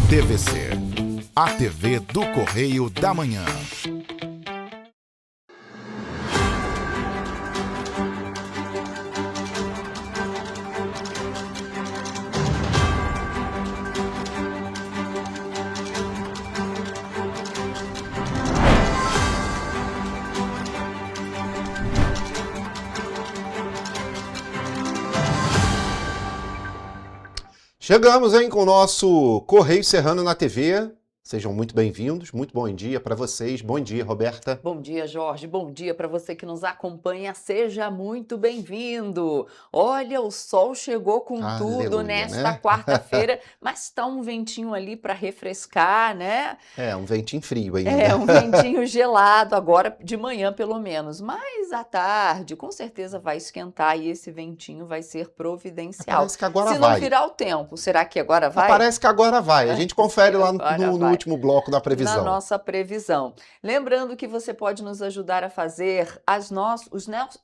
TVC, a TV do Correio da Manhã. Chegamos, com o nosso Correio Serrano na TV. Sejam muito bem-vindos, muito bom dia para vocês. Bom dia, Roberta. Bom dia, Jorge. Bom dia para você que nos acompanha. Seja muito bem-vindo. Olha, o sol chegou com tudo nesta quarta-feira, mas está um ventinho ali para refrescar, né? É, um ventinho frio ainda. É, um ventinho gelado agora de manhã, pelo menos. Mas à tarde, com certeza vai esquentar e esse ventinho vai ser providencial. Parece que agora Se vai. não virar o tempo, será que agora vai? Parece que agora vai. A gente confere lá no último bloco da previsão. Na nossa previsão. Lembrando que você pode nos ajudar a fazer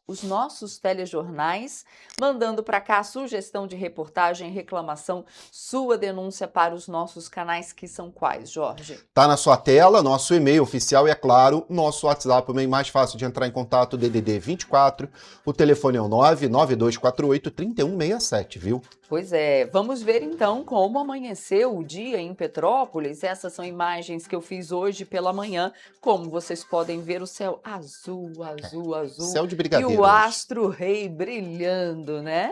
os nossos telejornais, mandando para cá a sugestão de reportagem, reclamação, sua denúncia para os nossos canais, que são quais, Jorge? Tá na sua tela, nosso e-mail oficial e, é claro, nosso WhatsApp, o meio mais fácil de entrar em contato, DDD 24, o telefone é o 99248-3167, viu? Pois é, vamos ver então como amanheceu o dia em Petrópolis. Essas são imagens que eu fiz hoje pela manhã. Como vocês podem ver, o céu azul. Céu de brigadeiro. E o astro-rei brilhando, né?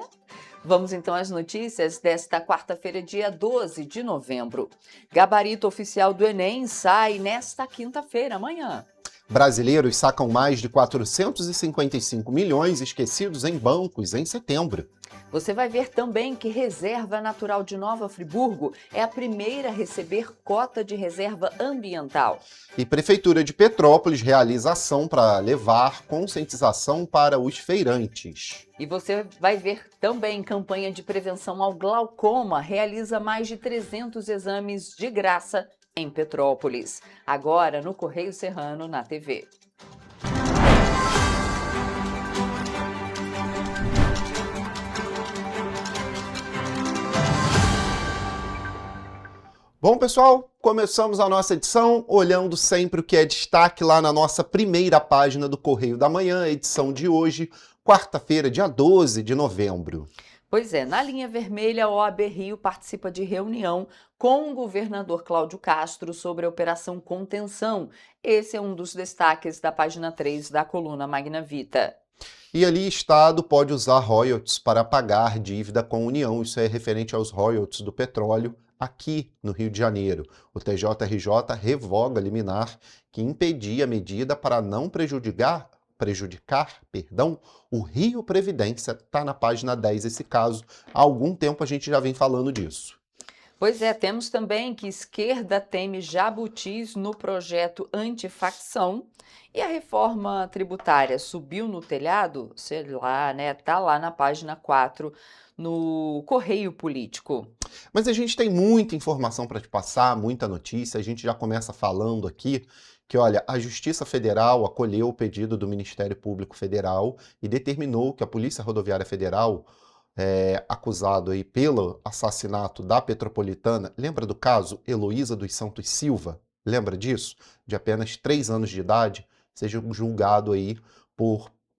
Vamos então às notícias desta quarta-feira, dia 12 de novembro. Gabarito oficial do Enem sai nesta quinta-feira, amanhã. Brasileiros sacam mais de 455 milhões esquecidos em bancos em setembro. Você vai ver também que Reserva Natural de Nova Friburgo é a primeira a receber cota de reserva ambiental. E Prefeitura de Petrópolis realiza ação para levar conscientização para os feirantes. E você vai ver também campanha de prevenção ao glaucoma realiza mais de 300 exames de graça em Petrópolis. Agora no Correio Serrano na TV. Bom, pessoal, começamos a nossa edição olhando sempre o que é destaque lá na nossa primeira página do Correio da Manhã, edição de hoje, quarta-feira, dia 12 de novembro. Pois é, na linha vermelha, a OAB Rio participa de reunião com o governador Cláudio Castro sobre a Operação Contenção. Esse é um dos destaques da página 3 da coluna Magna Vita. E ali, Estado pode usar royalties para pagar dívida com a União. Isso é referente aos royalties do petróleo aqui no Rio de Janeiro. O TJRJ revoga a liminar que impedia a medida para não prejudicar, o Rio Previdência. Está na página 10 esse caso. Há algum tempo a gente já vem falando disso. Pois é, temos também que esquerda teme jabutis no projeto antifacção e a reforma tributária subiu no telhado, sei lá, né? Tá lá na página 4 no Correio Político. Mas a gente tem muita informação para te passar, muita notícia. A gente já começa falando aqui que, olha, a Justiça Federal acolheu o pedido do Ministério Público Federal e determinou que a Polícia Rodoviária Federal, acusado aí pelo assassinato da Petropolitana, lembra do caso Heloísa dos Santos Silva? Lembra disso? De apenas 3 anos de idade, seja julgado aí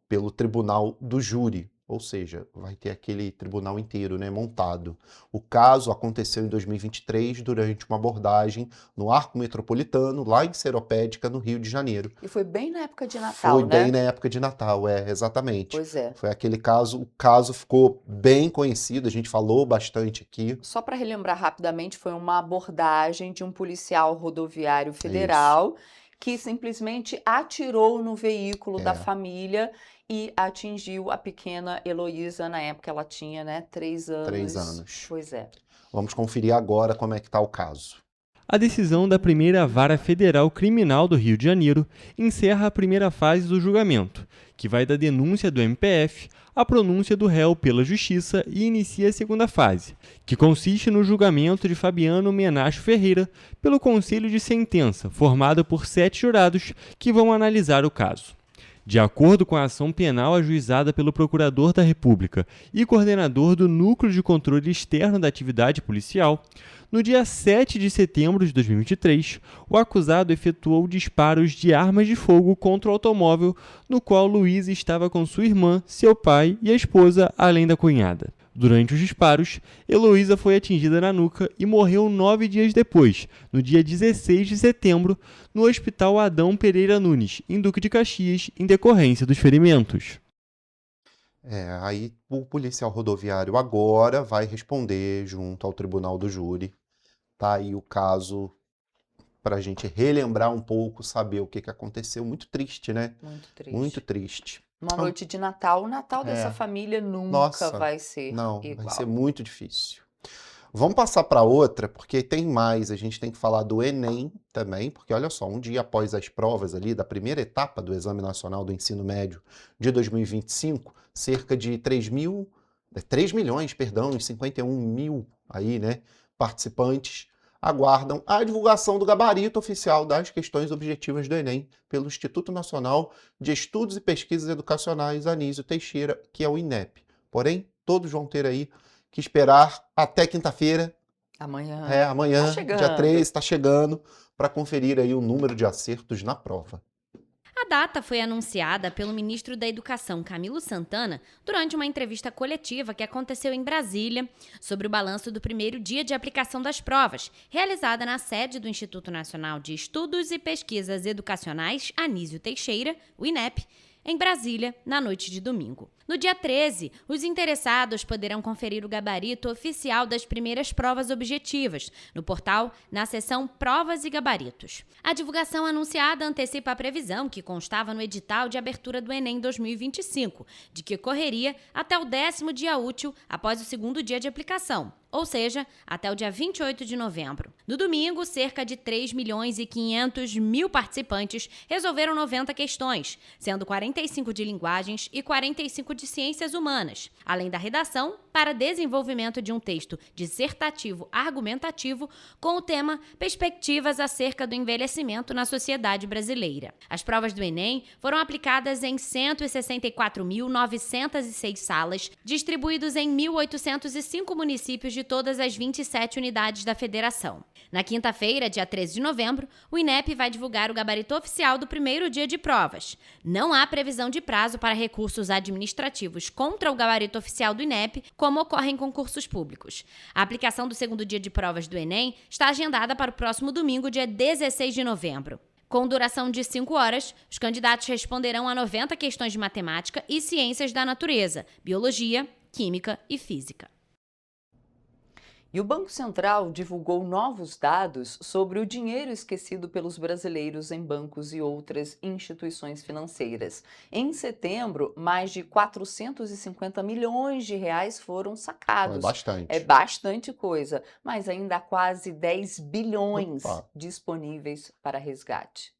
pelo Tribunal do Júri. Ou seja, vai ter aquele tribunal inteiro, né, montado. O caso aconteceu em 2023 durante uma abordagem no Arco Metropolitano, lá em Seropédica, no Rio de Janeiro. E foi bem na época de Natal, né? Foi bem na época de Natal, exatamente. Pois é. Foi aquele caso, o caso ficou bem conhecido, a gente falou bastante aqui. Só para relembrar rapidamente, foi uma abordagem de um policial rodoviário federal que simplesmente atirou no veículo da família e atingiu a pequena Heloísa. Na época ela tinha, né, 3 anos. 3 anos. Pois é. Vamos conferir agora como é que está o caso. A decisão da primeira Vara Federal Criminal do Rio de Janeiro encerra a primeira fase do julgamento, que vai da denúncia do MPF à pronúncia do réu pela Justiça e inicia a segunda fase, que consiste no julgamento de Fabiano Menacho Ferreira pelo Conselho de Sentença, formado por 7 jurados que vão analisar o caso. De acordo com a ação penal ajuizada pelo Procurador da República e coordenador do Núcleo de Controle Externo da Atividade Policial, no dia 7 de setembro de 2023, o acusado efetuou disparos de armas de fogo contra o automóvel no qual Luiz estava com sua irmã, seu pai e a esposa, além da cunhada. Durante os disparos, Heloísa foi atingida na nuca e morreu 9 dias depois, no dia 16 de setembro, no Hospital Adão Pereira Nunes, em Duque de Caxias, em decorrência dos ferimentos. Aí o policial rodoviário agora vai responder junto ao tribunal do júri. Tá aí o caso para a gente relembrar um pouco, saber o que aconteceu. Muito triste, né? Muito triste. Muito triste. Uma noite de Natal. O Natal dessa família nunca Nossa, vai ser não, igual. vai ser muito difícil. Vamos passar para outra, porque tem mais. A gente tem que falar do Enem também, porque olha só, um dia após as provas ali da primeira etapa do Exame Nacional do Ensino Médio de 2025, cerca de 3 milhões, e 51 mil aí, né, participantes aguardam a divulgação do gabarito oficial das questões objetivas do Enem pelo Instituto Nacional de Estudos e Pesquisas Educacionais Anísio Teixeira, que é o INEP. Porém, todos vão ter aí que esperar até quinta-feira. Amanhã. Amanhã, Tá chegando. dia 3, está chegando, para conferir aí o número de acertos na prova. A data foi anunciada pelo ministro da Educação, Camilo Santana, durante uma entrevista coletiva que aconteceu em Brasília, sobre o balanço do primeiro dia de aplicação das provas, realizada na sede do Instituto Nacional de Estudos e Pesquisas Educacionais Anísio Teixeira, o INEP, em Brasília, na noite de domingo. No dia 13, os interessados poderão conferir o gabarito oficial das primeiras provas objetivas, no portal, na seção Provas e Gabaritos. A divulgação anunciada antecipa a previsão que constava no edital de abertura do Enem 2025, de que ocorreria até o 10º dia útil após o segundo dia de aplicação, ou seja, até o dia 28 de novembro. No domingo, cerca de 3.500.000 participantes resolveram 90 questões, sendo 45 de linguagens e 45 de ciências humanas, além da redação para desenvolvimento de um texto dissertativo argumentativo com o tema Perspectivas acerca do envelhecimento na sociedade brasileira. As provas do Enem foram aplicadas em 164.906 salas, distribuídos em 1.805 municípios de todas as 27 unidades da federação. Na quinta-feira, dia 13 de novembro, o INEP vai divulgar o gabarito oficial do primeiro dia de provas. Não há previsão de prazo para recursos administrativos contra o gabarito oficial do INEP, como ocorre em concursos públicos. A aplicação do segundo dia de provas do Enem está agendada para o próximo domingo, dia 16 de novembro. Com duração de 5 horas, os candidatos responderão a 90 questões de matemática e ciências da natureza, biologia, química e física. E o Banco Central divulgou novos dados sobre o dinheiro esquecido pelos brasileiros em bancos e outras instituições financeiras. Em setembro, mais de 450 milhões de reais foram sacados. É bastante. É bastante coisa, mas ainda há quase 10 bilhões disponíveis para resgate.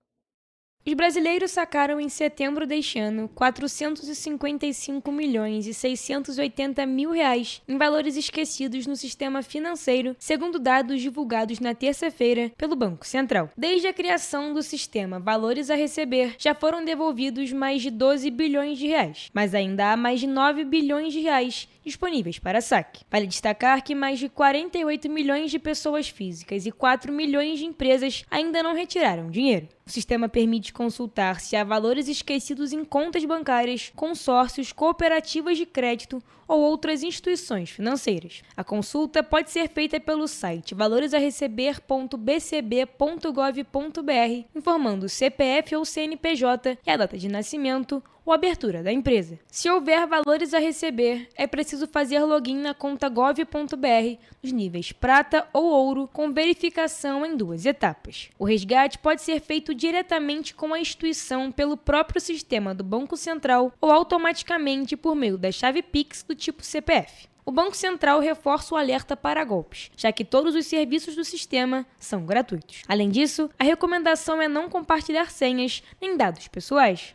Os brasileiros sacaram em setembro deste ano 455.680.000 reais em valores esquecidos no sistema financeiro, segundo dados divulgados na terça-feira pelo Banco Central. Desde a criação do sistema Valores a Receber, já foram devolvidos mais de 12 bilhões de reais, mas ainda há mais de 9 bilhões de reais disponíveis para saque. Vale destacar que mais de 48 milhões de pessoas físicas e 4 milhões de empresas ainda não retiraram dinheiro. O sistema permite consultar se há valores esquecidos em contas bancárias, consórcios, cooperativas de crédito ou outras instituições financeiras. A consulta pode ser feita pelo site valoresareceber.bcb.gov.br, informando o CPF ou CNPJ e a data de nascimento ou abertura da empresa. Se houver valores a receber, é preciso fazer login na conta gov.br nos níveis prata ou ouro, com verificação em 2 etapas. O resgate pode ser feito diretamente com a instituição pelo próprio sistema do Banco Central ou automaticamente por meio da chave Pix do tipo CPF. O Banco Central reforça o alerta para golpes, já que todos os serviços do sistema são gratuitos. Além disso, a recomendação é não compartilhar senhas nem dados pessoais.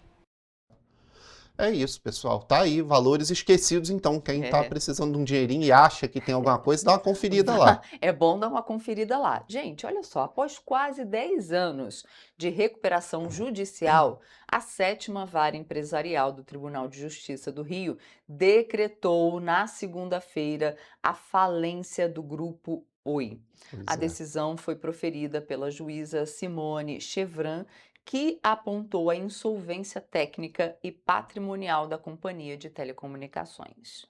É isso, pessoal. Tá aí, valores esquecidos, então. Quem tá É. precisando de um dinheirinho e acha que tem alguma coisa, dá uma conferida lá. É bom dar uma conferida lá. Gente, olha só, após quase 10 anos de recuperação judicial, a 7ª Vara Empresarial do Tribunal de Justiça do Rio decretou na segunda-feira a falência do Grupo Oi. Pois A é. decisão foi proferida pela juíza Simone Chevran, que apontou a insolvência técnica e patrimonial da companhia de telecomunicações.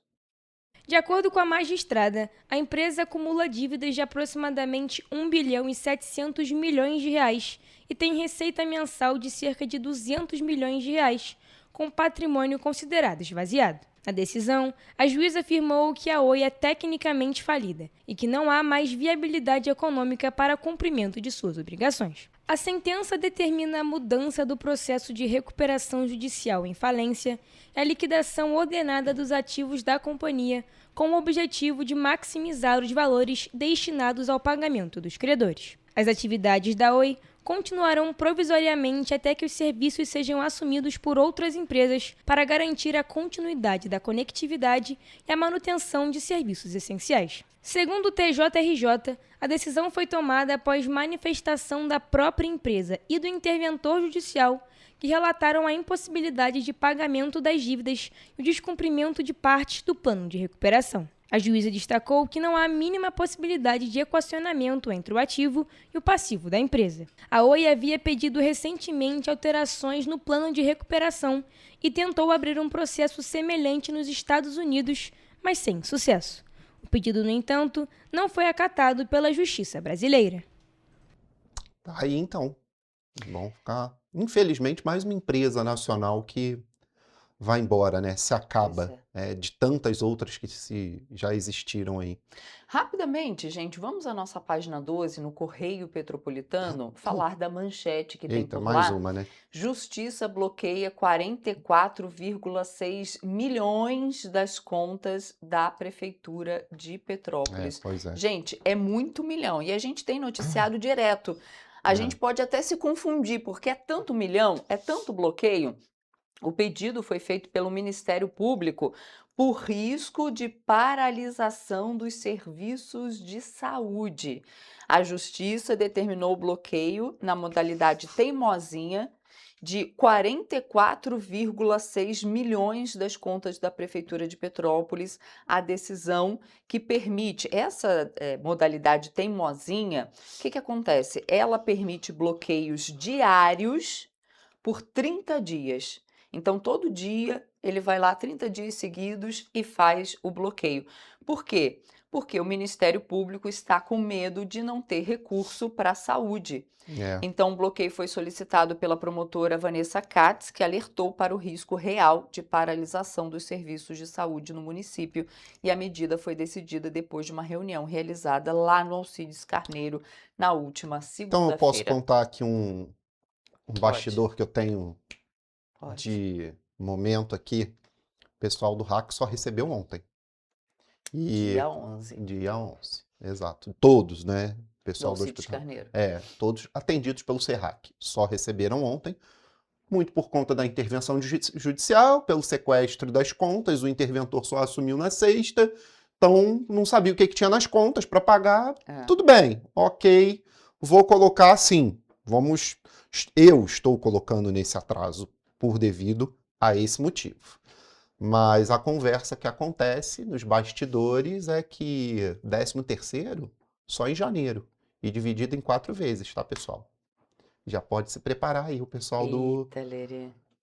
De acordo com a magistrada, a empresa acumula dívidas de aproximadamente 1 bilhão e 700 milhões de reais e tem receita mensal de cerca de 200 milhões de reais, com patrimônio considerado esvaziado. Na decisão, a juíza afirmou que a Oi é tecnicamente falida e que não há mais viabilidade econômica para cumprimento de suas obrigações. A sentença determina a mudança do processo de recuperação judicial em falência e a liquidação ordenada dos ativos da companhia, com o objetivo de maximizar os valores destinados ao pagamento dos credores. As atividades da Oi continuarão provisoriamente até que os serviços sejam assumidos por outras empresas para garantir a continuidade da conectividade e a manutenção de serviços essenciais. Segundo o TJRJ, a decisão foi tomada após manifestação da própria empresa e do interventor judicial, que relataram a impossibilidade de pagamento das dívidas e o descumprimento de partes do plano de recuperação. A juíza destacou que não há a mínima possibilidade de equacionamento entre o ativo e o passivo da empresa. A Oi havia pedido recentemente alterações no plano de recuperação e tentou abrir um processo semelhante nos Estados Unidos, mas sem sucesso. O pedido, no entanto, não foi acatado pela Justiça brasileira. Tá aí, então. Vão ficar, infelizmente, mais uma empresa nacional que vai embora, né? Se acaba, de tantas outras que já existiram aí. Rapidamente, gente, vamos à nossa página 12, no Correio Petropolitano, falar da manchete que tem Eita, por mais lá. uma, né? Justiça bloqueia 44,6 milhões das contas da Prefeitura de Petrópolis. Pois é. Gente, é muito milhão e a gente tem noticiado direto. A gente pode até se confundir, porque é tanto milhão, é tanto bloqueio. O pedido foi feito pelo Ministério Público por risco de paralisação dos serviços de saúde. A Justiça determinou o bloqueio na modalidade teimosinha de 44,6 milhões das contas da Prefeitura de Petrópolis. A decisão que permite essa modalidade teimosinha, o que acontece? Ela permite bloqueios diários por 30 dias. Então, todo dia ele vai lá 30 dias seguidos e faz o bloqueio. Por quê? Porque o Ministério Público está com medo de não ter recurso para a saúde. Então, o bloqueio foi solicitado pela promotora Vanessa Katz, que alertou para o risco real de paralisação dos serviços de saúde no município. E a medida foi decidida depois de uma reunião realizada lá no Alcides Carneiro na última segunda-feira. Então, eu posso contar aqui um bastidor que eu tenho de momento aqui. O pessoal do RAC só recebeu ontem. Dia 11. Dia 11, exato. Todos, né? O pessoal do Alcides hospital. Carneiro. Todos atendidos pelo SERRAC. Só receberam ontem, muito por conta da intervenção judicial, pelo sequestro das contas. O interventor só assumiu na sexta, então não sabia o que tinha nas contas para pagar. Tudo bem, ok, vou colocar assim. Eu estou colocando nesse atraso por devido a esse motivo. Mas a conversa que acontece nos bastidores é que 13º só em janeiro e dividido em 4 vezes, tá, pessoal? Já pode se preparar aí o pessoal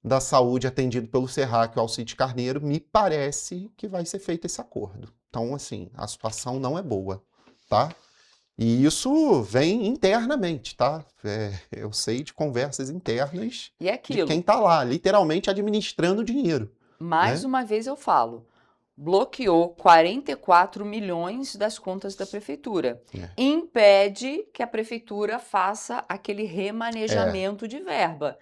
da saúde atendido pelo SERRAC, o Alcides Carneiro. Me parece que vai ser feito esse acordo. Então, assim, a situação não é boa, tá? E isso vem internamente, tá? Eu sei de conversas internas E é aquilo. de quem tá lá, literalmente administrando o dinheiro. Mais uma vez eu falo, bloqueou 44 milhões das contas da Prefeitura. Impede que a Prefeitura faça aquele remanejamento de verba.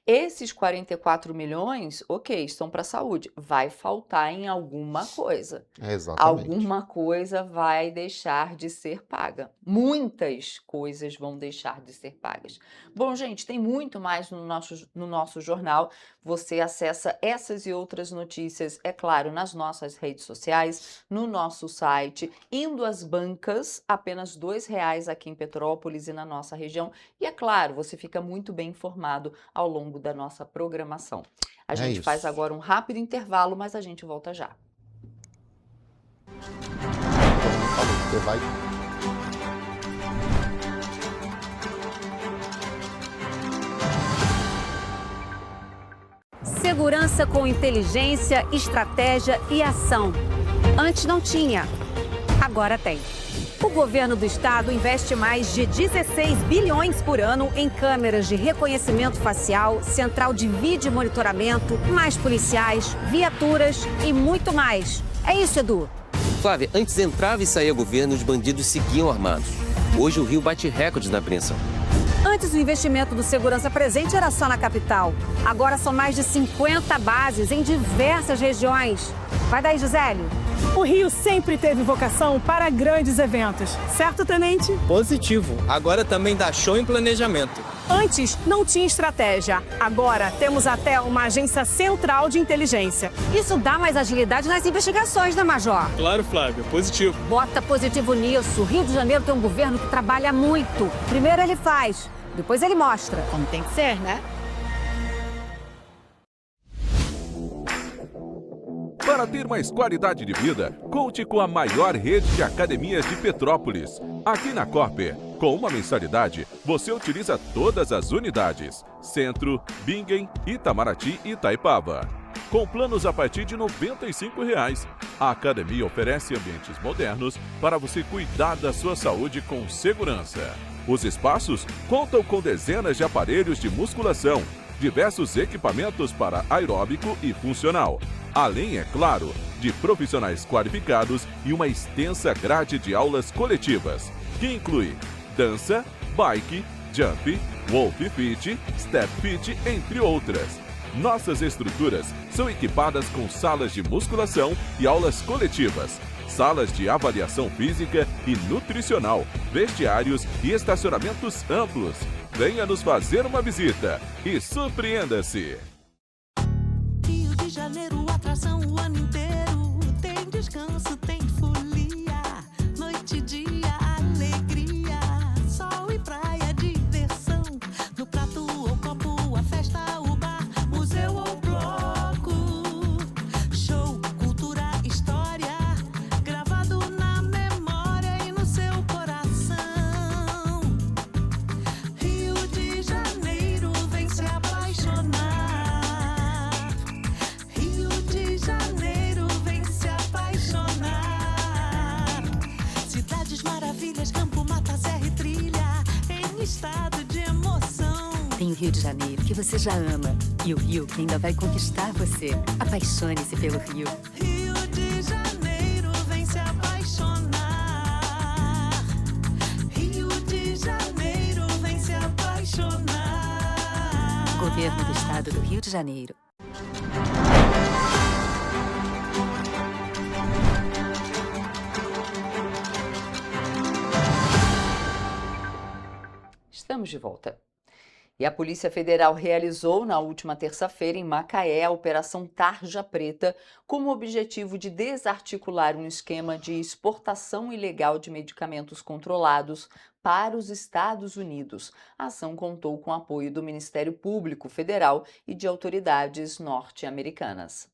Esses 44 milhões, ok, estão para a saúde. Vai faltar em alguma coisa. Exatamente. Alguma coisa vai deixar de ser paga. Muitas coisas vão deixar de ser pagas. Bom, gente, tem muito mais no nosso jornal. Você acessa essas e outras notícias, é claro, nas nossas redes sociais, no nosso site, indo às bancas, apenas R$ 2 aqui em Petrópolis e na nossa região. E é claro, você fica muito bem informado ao longo da nossa programação. A É gente isso. faz agora um rápido intervalo, mas a gente volta já. Como eu falei, você vai... Segurança com inteligência, estratégia e ação. Antes não tinha, agora tem. O governo do estado investe mais de 16 bilhões por ano em câmeras de reconhecimento facial, central de vídeo monitoramento, mais policiais, viaturas e muito mais. É isso, Edu. Flávia, antes entrava e saía governo, os bandidos seguiam armados. Hoje o Rio bate recordes na apreensão. Antes o investimento do Segurança Presente era só na capital. Agora são mais de 50 bases em diversas regiões. Vai daí, Gisele. O Rio sempre teve vocação para grandes eventos, certo, Tenente? Positivo. Agora também dá show em planejamento. Antes não tinha estratégia. Agora temos até uma agência central de inteligência. Isso dá mais agilidade nas investigações, né, Major? Claro, Flávia. Positivo. Bota positivo nisso. O Rio de Janeiro tem um governo que trabalha muito. Primeiro ele faz, depois ele mostra. Como tem que ser, né? Para ter mais qualidade de vida, conte com a maior rede de academias de Petrópolis. Aqui na Corper, com uma mensalidade, você utiliza todas as unidades: Centro, Bingen, Itamaraty e Itaipava. Com planos a partir de R$ 95,00. A academia oferece ambientes modernos para você cuidar da sua saúde com segurança. Os espaços contam com dezenas de aparelhos de musculação, diversos equipamentos para aeróbico e funcional, além, é claro, de profissionais qualificados e uma extensa grade de aulas coletivas, que inclui dança, bike, jump, wolf fit, step fit, entre outras. Nossas estruturas são equipadas com salas de musculação e aulas coletivas, salas de avaliação física e nutricional, vestiários e estacionamentos amplos. Venha nos fazer uma visita e surpreenda-se! Rio de Janeiro, atração o ano inteiro. Tem descanso, tem folia, noite e dia, alegria, sol e praia, diversão. No prato ou copo, a festa, o bar, museu ou bloco. Show, cultura, história, gravado na memória e no seu coração. Rio de Janeiro, vem se apaixonar. Rio de Janeiro, vem se apaixonar. Cidades maravilhas, campo, mata, serra e trilha, em estado de emoção. Tem o Rio de Janeiro, que você já ama, e o Rio que ainda vai conquistar você. Apaixone-se pelo Rio. Rio de Janeiro, vem se apaixonar. Rio de Janeiro, vem se apaixonar. Governo do Estado do Rio de Janeiro. Estamos de volta. E a Polícia Federal realizou na última terça-feira em Macaé a Operação Tarja Preta com o objetivo de desarticular um esquema de exportação ilegal de medicamentos controlados para os Estados Unidos. A ação contou com o apoio do Ministério Público Federal e de autoridades norte-americanas.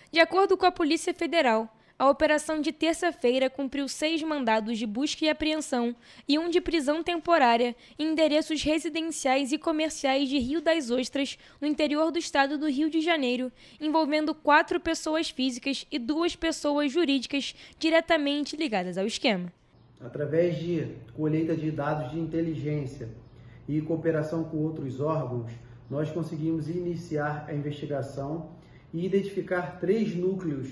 De acordo com a Polícia Federal, a operação de terça-feira cumpriu 6 mandados de busca e apreensão e um de prisão temporária em endereços residenciais e comerciais de Rio das Ostras, no interior do estado do Rio de Janeiro, envolvendo 4 pessoas físicas e 2 pessoas jurídicas diretamente ligadas ao esquema. Através de colheita de dados de inteligência e cooperação com outros órgãos, nós conseguimos iniciar a investigação e identificar 3 núcleos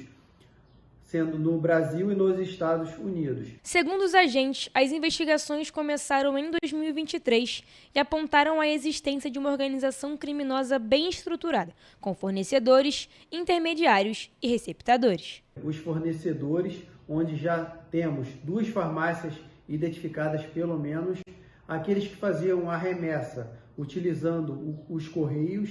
sendo no Brasil e nos Estados Unidos. Segundo os agentes, as investigações começaram em 2023 e apontaram a existência de uma organização criminosa bem estruturada, com fornecedores, intermediários e receptadores. Os fornecedores, onde já temos 2 farmácias identificadas pelo menos, aqueles que faziam a remessa utilizando os correios,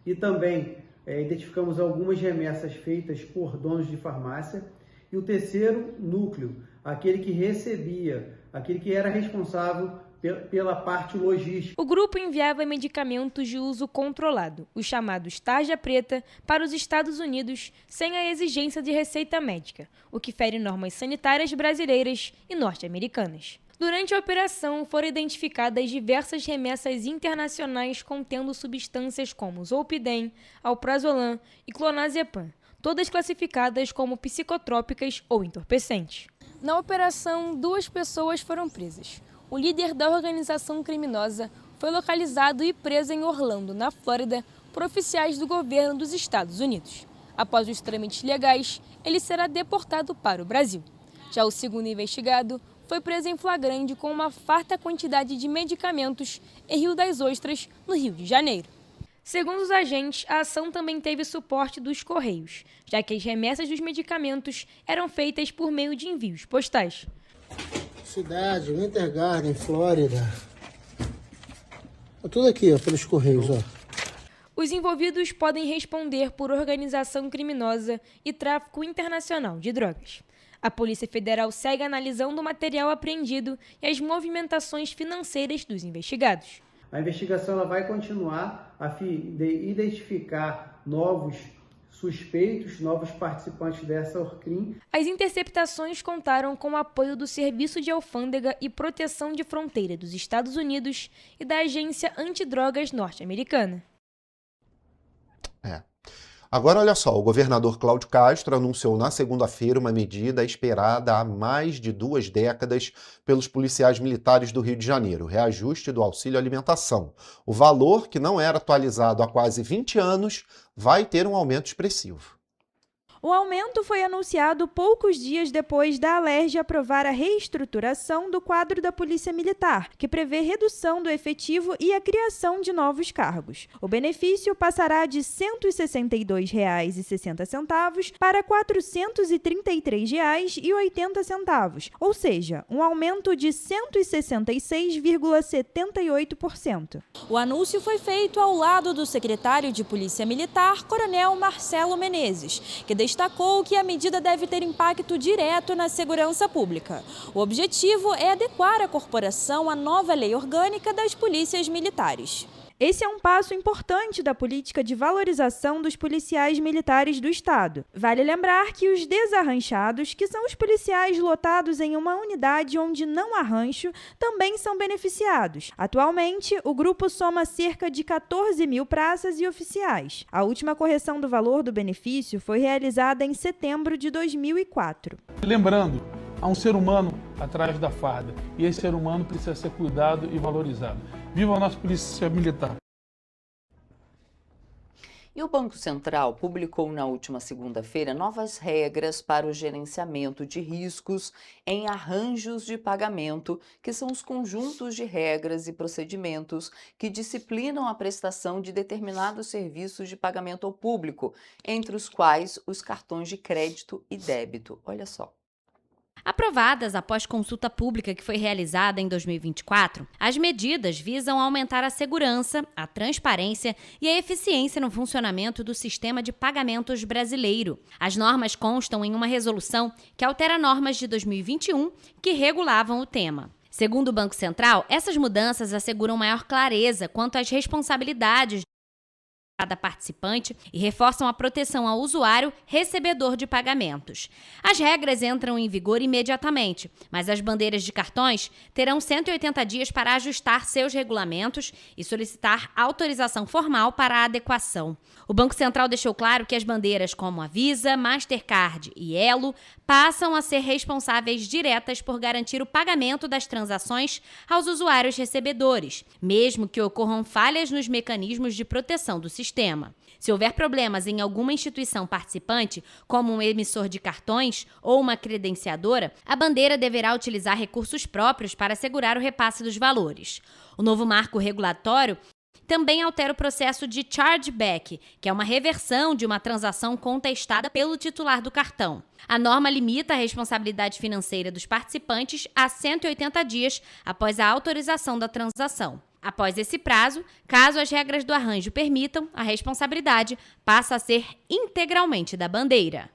e também identificamos algumas remessas feitas por donos de farmácia. E o terceiro núcleo, aquele que recebia, aquele que era responsável pela parte logística. O grupo enviava medicamentos de uso controlado, os chamados tarja preta, para os Estados Unidos sem a exigência de receita médica, o que fere normas sanitárias brasileiras e norte-americanas. Durante a operação, foram identificadas diversas remessas internacionais contendo substâncias como zolpidem, alprazolam e clonazepam, todas classificadas como psicotrópicas ou entorpecentes. Na operação, 2 pessoas foram presas. O líder da organização criminosa foi localizado e preso em Orlando, na Flórida, por oficiais do governo dos Estados Unidos. Após os trâmites legais, ele será deportado para o Brasil. Já o segundo investigado foi preso em flagrante com uma farta quantidade de medicamentos em Rio das Ostras, no Rio de Janeiro. Segundo os agentes, a ação também teve suporte dos Correios, já que as remessas dos medicamentos eram feitas por meio de envios postais. Cidade, Winter Garden, Flórida. Tudo aqui, pelos Correios, Os envolvidos podem responder por organização criminosa e tráfico internacional de drogas. A Polícia Federal segue analisando o material apreendido e as movimentações financeiras dos investigados. A investigação ela vai continuar a fim de identificar novos suspeitos, novos participantes dessa ORCRIM. As interceptações contaram com o apoio do Serviço de Alfândega e Proteção de Fronteira dos Estados Unidos e da Agência Antidrogas norte-americana. Agora, olha só, o governador Cláudio Castro anunciou na segunda-feira uma medida esperada há mais de 2 décadas pelos policiais militares do Rio de Janeiro, o reajuste do auxílio alimentação. O valor, que não era atualizado há quase 20 anos, vai ter um aumento expressivo. O aumento foi anunciado poucos dias depois da Alerj aprovar a reestruturação do quadro da Polícia Militar, que prevê redução do efetivo e a criação de novos cargos. O benefício passará de R$ 162,60 para R$ 433,80, ou seja, um aumento de 166,78%. O anúncio foi feito ao lado do secretário de Polícia Militar, Coronel Marcelo Menezes, que destacou que a medida deve ter impacto direto na segurança pública. O objetivo é adequar a corporação à nova lei orgânica das polícias militares. Esse é um passo importante da política de valorização dos policiais militares do Estado. Vale lembrar que os desarranchados, que são os policiais lotados em uma unidade onde não há rancho, também são beneficiados. Atualmente, o grupo soma cerca de 14 mil praças e oficiais. A última correção do valor do benefício foi realizada em setembro de 2004. Lembrando, há um ser humano atrás da farda e esse ser humano precisa ser cuidado e valorizado. Viva a nossa Polícia Militar! E o Banco Central publicou na última segunda-feira novas regras para o gerenciamento de riscos em arranjos de pagamento, que são os conjuntos de regras e procedimentos que disciplinam a prestação de determinados serviços de pagamento ao público, entre os quais os cartões de crédito e débito. Olha só. Aprovadas após consulta pública que foi realizada em 2024, as medidas visam aumentar a segurança, a transparência e a eficiência no funcionamento do sistema de pagamentos brasileiro. As normas constam em uma resolução que altera normas de 2021 que regulavam o tema. Segundo o Banco Central, essas mudanças asseguram maior clareza quanto às responsabilidades de cada participante e reforçam a proteção ao usuário recebedor de pagamentos. As regras entram em vigor imediatamente, mas as bandeiras de cartões terão 180 dias para ajustar seus regulamentos e solicitar autorização formal para a adequação. O Banco Central deixou claro que as bandeiras como a Visa, Mastercard e Elo passam a ser responsáveis diretas por garantir o pagamento das transações aos usuários recebedores, mesmo que ocorram falhas nos mecanismos de proteção do sistema. sistema. Se houver problemas em alguma instituição participante, como um emissor de cartões ou uma credenciadora, a bandeira deverá utilizar recursos próprios para assegurar o repasse dos valores. O novo marco regulatório também altera o processo de chargeback, que é uma reversão de uma transação contestada pelo titular do cartão. A norma limita a responsabilidade financeira dos participantes a 180 dias após a autorização da transação. Após esse prazo, caso as regras do arranjo permitam, a responsabilidade passa a ser integralmente da bandeira.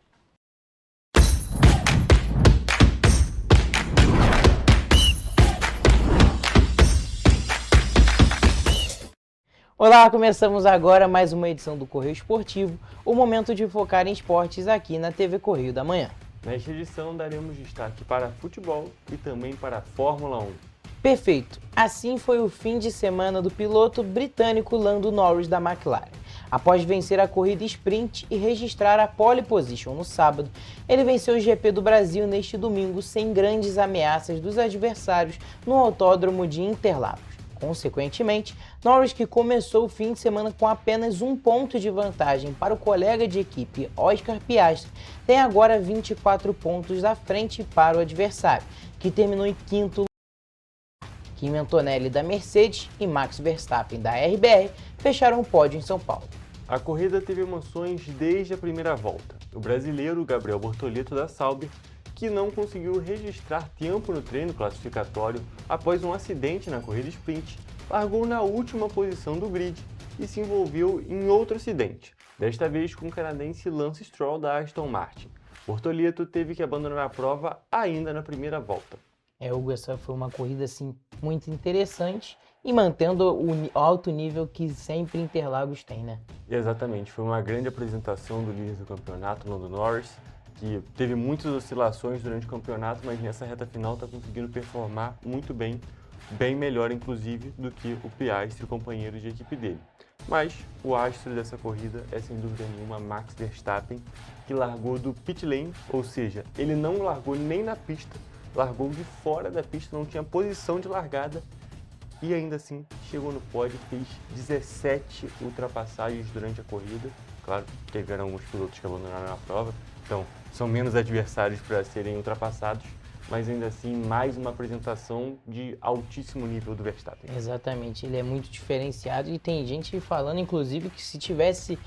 Olá, começamos agora mais uma edição do Correio Esportivo, o momento de focar em esportes aqui na TV Correio da Manhã. Nesta edição daremos destaque para futebol e também para a Fórmula 1. Perfeito! Assim foi o fim de semana do piloto britânico Lando Norris da McLaren. Após vencer a corrida sprint e registrar a pole position no sábado, ele venceu o GP do Brasil neste domingo sem grandes ameaças dos adversários no autódromo de Interlagos. Consequentemente, Norris, que começou o fim de semana com apenas 1 ponto de vantagem para o colega de equipe Oscar Piastri, tem agora 24 pontos da frente para o adversário, que terminou em quinto lugar. Kimi Antonelli da Mercedes e Max Verstappen da RBR fecharam o pódio em São Paulo. A corrida teve emoções desde a primeira volta. O brasileiro Gabriel Bortoleto da Sauber, que não conseguiu registrar tempo no treino classificatório após um acidente na corrida sprint, largou na última posição do grid e se envolveu em outro acidente, desta vez com o canadense Lance Stroll da Aston Martin. Bortoleto teve que abandonar a prova ainda na primeira volta. Hugo, essa foi uma corrida assim, muito interessante e mantendo o alto nível que sempre Interlagos tem, né? Exatamente, foi uma grande apresentação do líder do campeonato, Lando Norris, que teve muitas oscilações durante o campeonato, mas nessa reta final está conseguindo performar muito bem, bem melhor inclusive do que o Piastri, o companheiro de equipe dele. Mas o astro dessa corrida é sem dúvida nenhuma Max Verstappen, que largou do pit lane, ou seja, ele não largou nem na pista, largou de fora da pista, não tinha posição de largada e ainda assim chegou no pódio, fez 17 ultrapassagens durante a corrida. Claro que tiveram alguns pilotos que abandonaram a prova, então são menos adversários para serem ultrapassados, mas ainda assim mais uma apresentação de altíssimo nível do Verstappen. Exatamente, ele é muito diferenciado e tem gente falando inclusive que se tivesse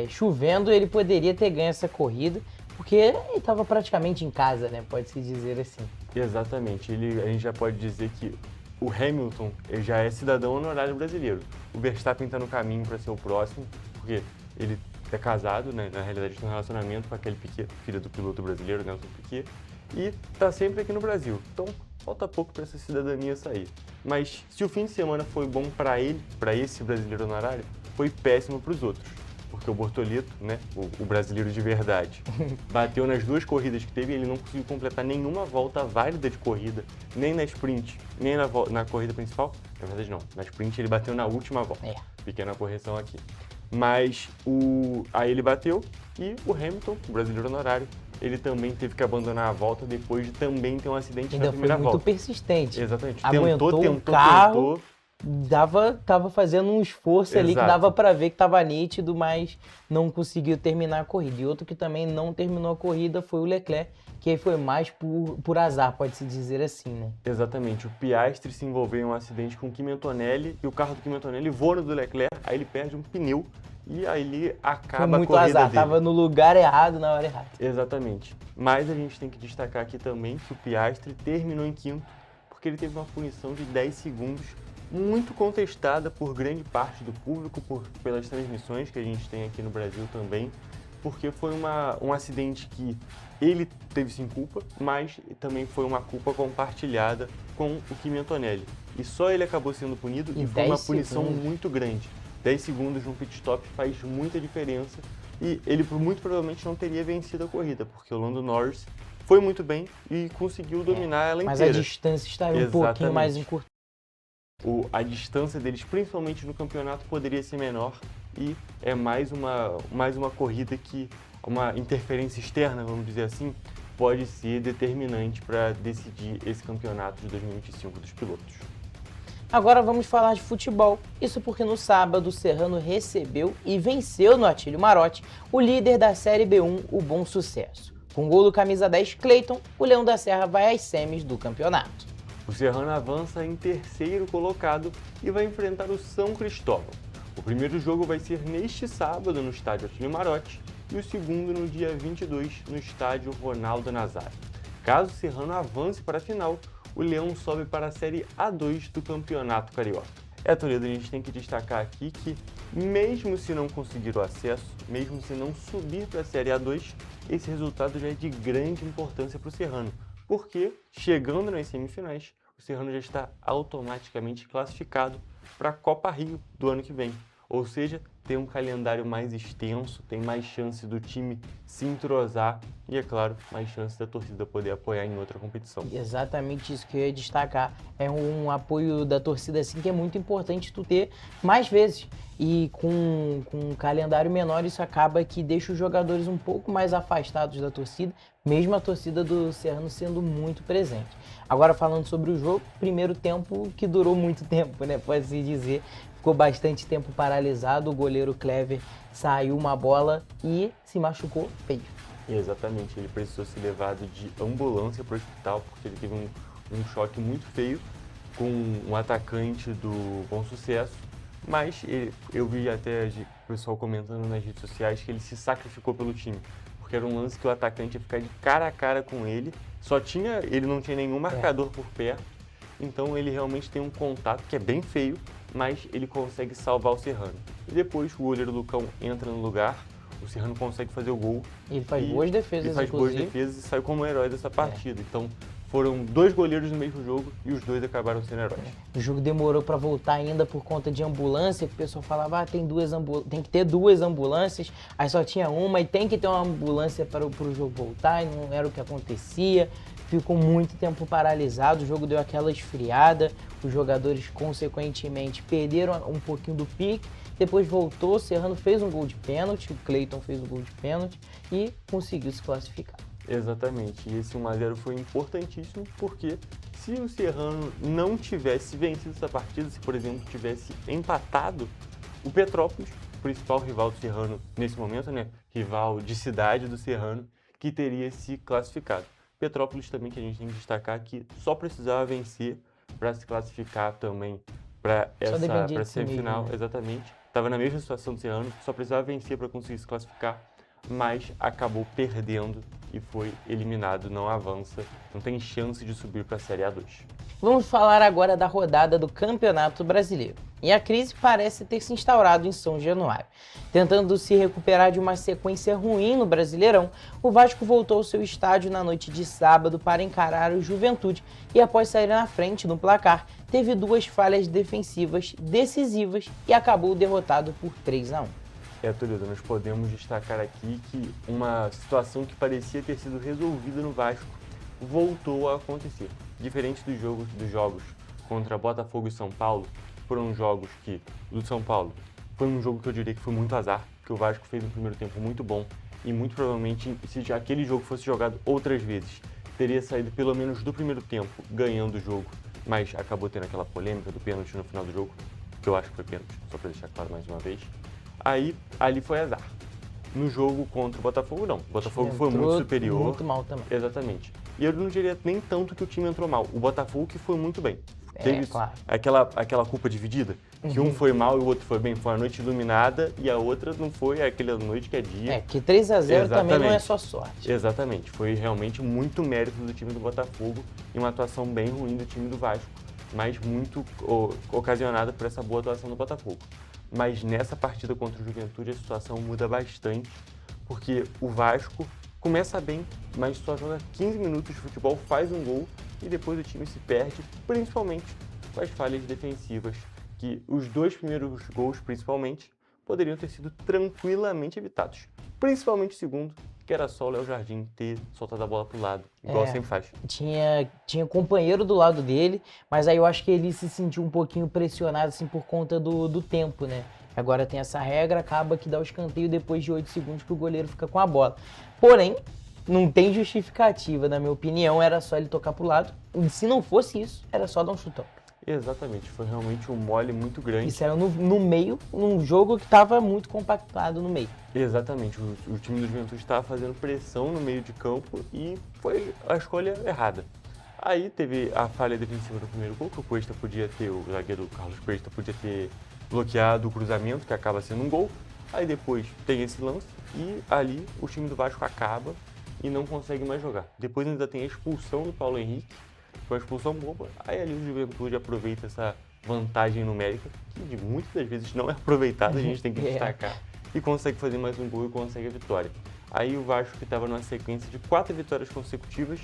chovendo ele poderia ter ganho essa corrida, porque ele estava praticamente em casa, né? Pode-se dizer assim. Exatamente, a gente já pode dizer que o Hamilton já é cidadão honorário brasileiro. O Verstappen está no caminho para ser o próximo, porque ele é casado, né? Na realidade tem um relacionamento com aquele Piquet, filho do piloto brasileiro, Nelson Piquet, e está sempre aqui no Brasil. Então falta pouco para essa cidadania sair. Mas se o fim de semana foi bom para ele, para esse brasileiro honorário, foi péssimo para os outros. Porque o Bortoleto, né, o brasileiro de verdade, bateu nas 2 corridas que teve e ele não conseguiu completar nenhuma volta válida de corrida, nem na sprint, nem na corrida principal. Na verdade não, na sprint ele bateu na última volta. Pequena correção aqui. Mas aí ele bateu e o Hamilton, o brasileiro honorário, ele também teve que abandonar a volta depois de também ter um acidente na primeira volta. Ainda foi muito persistente. Exatamente. Aguentou o carro. Tava fazendo um esforço ali que dava para ver que tava nítido, mas não conseguiu terminar a corrida. E outro que também não terminou a corrida foi o Leclerc, que aí foi mais por azar, pode-se dizer assim, né? Exatamente. O Piastri se envolveu em um acidente com o Kimi Antonelli e o carro do Kimi Antonelli voa no do Leclerc, aí ele perde um pneu e aí ele acaba a corrida azar, dele. Tava no lugar errado na hora errada. Exatamente. Mas a gente tem que destacar aqui também que o Piastri terminou em quinto porque ele teve uma punição de 10 segundos muito contestada por grande parte do público, pelas transmissões que a gente tem aqui no Brasil também, porque foi um acidente que ele teve sim culpa, mas também foi uma culpa compartilhada com o Kimi Antonelli. E só ele acabou sendo punido e foi uma punição muito grande. 10 segundos num pit stop faz muita diferença e ele muito provavelmente não teria vencido a corrida, porque o Lando Norris foi muito bem e conseguiu dominar ela inteira. Mas a distância estaria um pouquinho mais encurtada. A distância deles, principalmente no campeonato, poderia ser menor e é mais uma corrida que uma interferência externa, vamos dizer assim, pode ser determinante para decidir esse campeonato de 2025 dos pilotos. Agora vamos falar de futebol. Isso porque no sábado o Serrano recebeu e venceu no Atílio Marotti o líder da Série B1, o Bom Sucesso. Com o gol do camisa 10, Cleiton, o Leão da Serra vai às semis do campeonato. O Serrano avança em terceiro colocado e vai enfrentar o São Cristóvão. O primeiro jogo vai ser neste sábado no estádio Atílio Marotti e o segundo no dia 22 no estádio Ronaldo Nazário. Caso o Serrano avance para a final, o Leão sobe para a Série A2 do Campeonato Carioca. Toledo, a gente tem que destacar aqui que, mesmo se não conseguir o acesso, mesmo se não subir para a Série A2, esse resultado já é de grande importância para o Serrano, porque, chegando nas semifinais, o Serrano já está automaticamente classificado para a Copa Rio do ano que vem. Ou seja, tem um calendário mais extenso, tem mais chance do time se entrosar e, é claro, mais chance da torcida poder apoiar em outra competição. Exatamente isso que eu ia destacar. É um apoio da torcida assim que é muito importante tu ter mais vezes. E com um calendário menor isso acaba que deixa os jogadores um pouco mais afastados da torcida, mesmo a torcida do Serrano sendo muito presente. Agora falando sobre o jogo, primeiro tempo que durou muito tempo, né? Pode-se dizer. Ficou bastante tempo paralisado, o goleiro Clever saiu uma bola e se machucou feio. Exatamente, ele precisou ser levado de ambulância para o hospital porque ele teve um choque muito feio com um atacante do Bom Sucesso, mas eu vi até o pessoal comentando nas redes sociais que ele se sacrificou pelo time, porque era um lance que o atacante ia ficar de cara a cara com ele, ele não tinha nenhum marcador por perto, então ele realmente tem um contato que é bem feio, mas ele consegue salvar o Serrano. E depois o goleiro Lucão entra no lugar, o Serrano consegue fazer o gol. Ele faz boas defesas, ele faz boas defesas e sai como herói dessa partida. Então foram 2 goleiros no mesmo jogo e os 2 acabaram sendo heróis. O jogo demorou para voltar ainda por conta de ambulância, que o pessoal falava, tem que ter 2 ambulâncias, aí só tinha uma e tem que ter uma ambulância para o jogo voltar, e não era o que acontecia. Ficou muito tempo paralisado, o jogo deu aquela esfriada, os jogadores consequentemente perderam um pouquinho do pique, depois voltou, o Serrano fez um gol de pênalti, o Cleiton fez um gol de pênalti e conseguiu se classificar. Exatamente, e esse 1-0 foi importantíssimo porque se o Serrano não tivesse vencido essa partida, se por exemplo tivesse empatado, o Petrópolis, principal rival do Serrano nesse momento, né, rival de cidade do Serrano, que teria se classificado. Petrópolis também, que a gente tem que destacar que só precisava vencer para se classificar também para essa semifinal, né? Exatamente. Estava na mesma situação do Serrano, só precisava vencer para conseguir se classificar, mas acabou perdendo e foi eliminado, não avança, não tem chance de subir para a Série A2. Vamos falar agora da rodada do Campeonato Brasileiro. E a crise parece ter se instaurado em São Januário. Tentando se recuperar de uma sequência ruim no Brasileirão, o Vasco voltou ao seu estádio na noite de sábado para encarar o Juventude e, após sair na frente no placar, teve 2 falhas defensivas decisivas e acabou derrotado por 3-1. Toledo, nós podemos destacar aqui que uma situação que parecia ter sido resolvida no Vasco voltou a acontecer. Diferente dos jogos contra Botafogo e São Paulo, foram jogos que, do São Paulo, foi um jogo que eu diria que foi muito azar, que o Vasco fez um primeiro tempo muito bom e muito provavelmente, se aquele jogo fosse jogado outras vezes, teria saído pelo menos do primeiro tempo ganhando o jogo, mas acabou tendo aquela polêmica do pênalti no final do jogo, que eu acho que foi pênalti, só para deixar claro mais uma vez. Aí, ali foi azar. No jogo contra o Botafogo, não. O Botafogo foi muito superior. Muito mal também. Exatamente. E eu não diria nem tanto que o time entrou mal. O Botafogo que foi muito bem. Teve claro. aquela culpa dividida, que um foi mal e o outro foi bem. Foi uma noite iluminada e a outra não foi aquela noite que é dia. Que 3-0 também não é só sorte. Exatamente. Foi realmente muito mérito do time do Botafogo e uma atuação bem ruim do time do Vasco, mas muito ocasionada por essa boa atuação do Botafogo. Mas nessa partida contra o Juventude a situação muda bastante, porque o Vasco começa bem, mas só joga 15 minutos de futebol, faz um gol e depois o time se perde, principalmente com as falhas defensivas, que os 2 primeiros gols, principalmente, poderiam ter sido tranquilamente evitados. Principalmente o segundo, que era só o Léo Jardim ter soltado a bola pro lado, igual sempre faz. Tinha companheiro do lado dele, mas aí eu acho que ele se sentiu um pouquinho pressionado assim, por conta do tempo, né? Agora tem essa regra, acaba que dá o escanteio depois de 8 segundos que o goleiro fica com a bola. Porém, não tem justificativa, na minha opinião, era só ele tocar pro lado. E se não fosse isso, era só dar um chutão. Exatamente, foi realmente um mole muito grande. E saiu no meio, num jogo que estava muito compactado no meio. Exatamente, o time do Juventude estava fazendo pressão no meio de campo e foi a escolha errada. Aí teve a falha defensiva do primeiro gol, que o zagueiro Carlos Cuesta podia ter bloqueado o cruzamento, que acaba sendo um gol. Aí depois tem esse lance e ali o time do Vasco acaba e não consegue mais jogar. Depois ainda tem a expulsão do Paulo Henrique, foi uma expulsão boba. Aí ali o Juventude aproveita essa vantagem numérica, que de muitas das vezes não é aproveitada, a gente tem que destacar, e consegue fazer mais um gol e consegue a vitória. Aí o Vasco, que estava numa sequência de 4 vitórias consecutivas,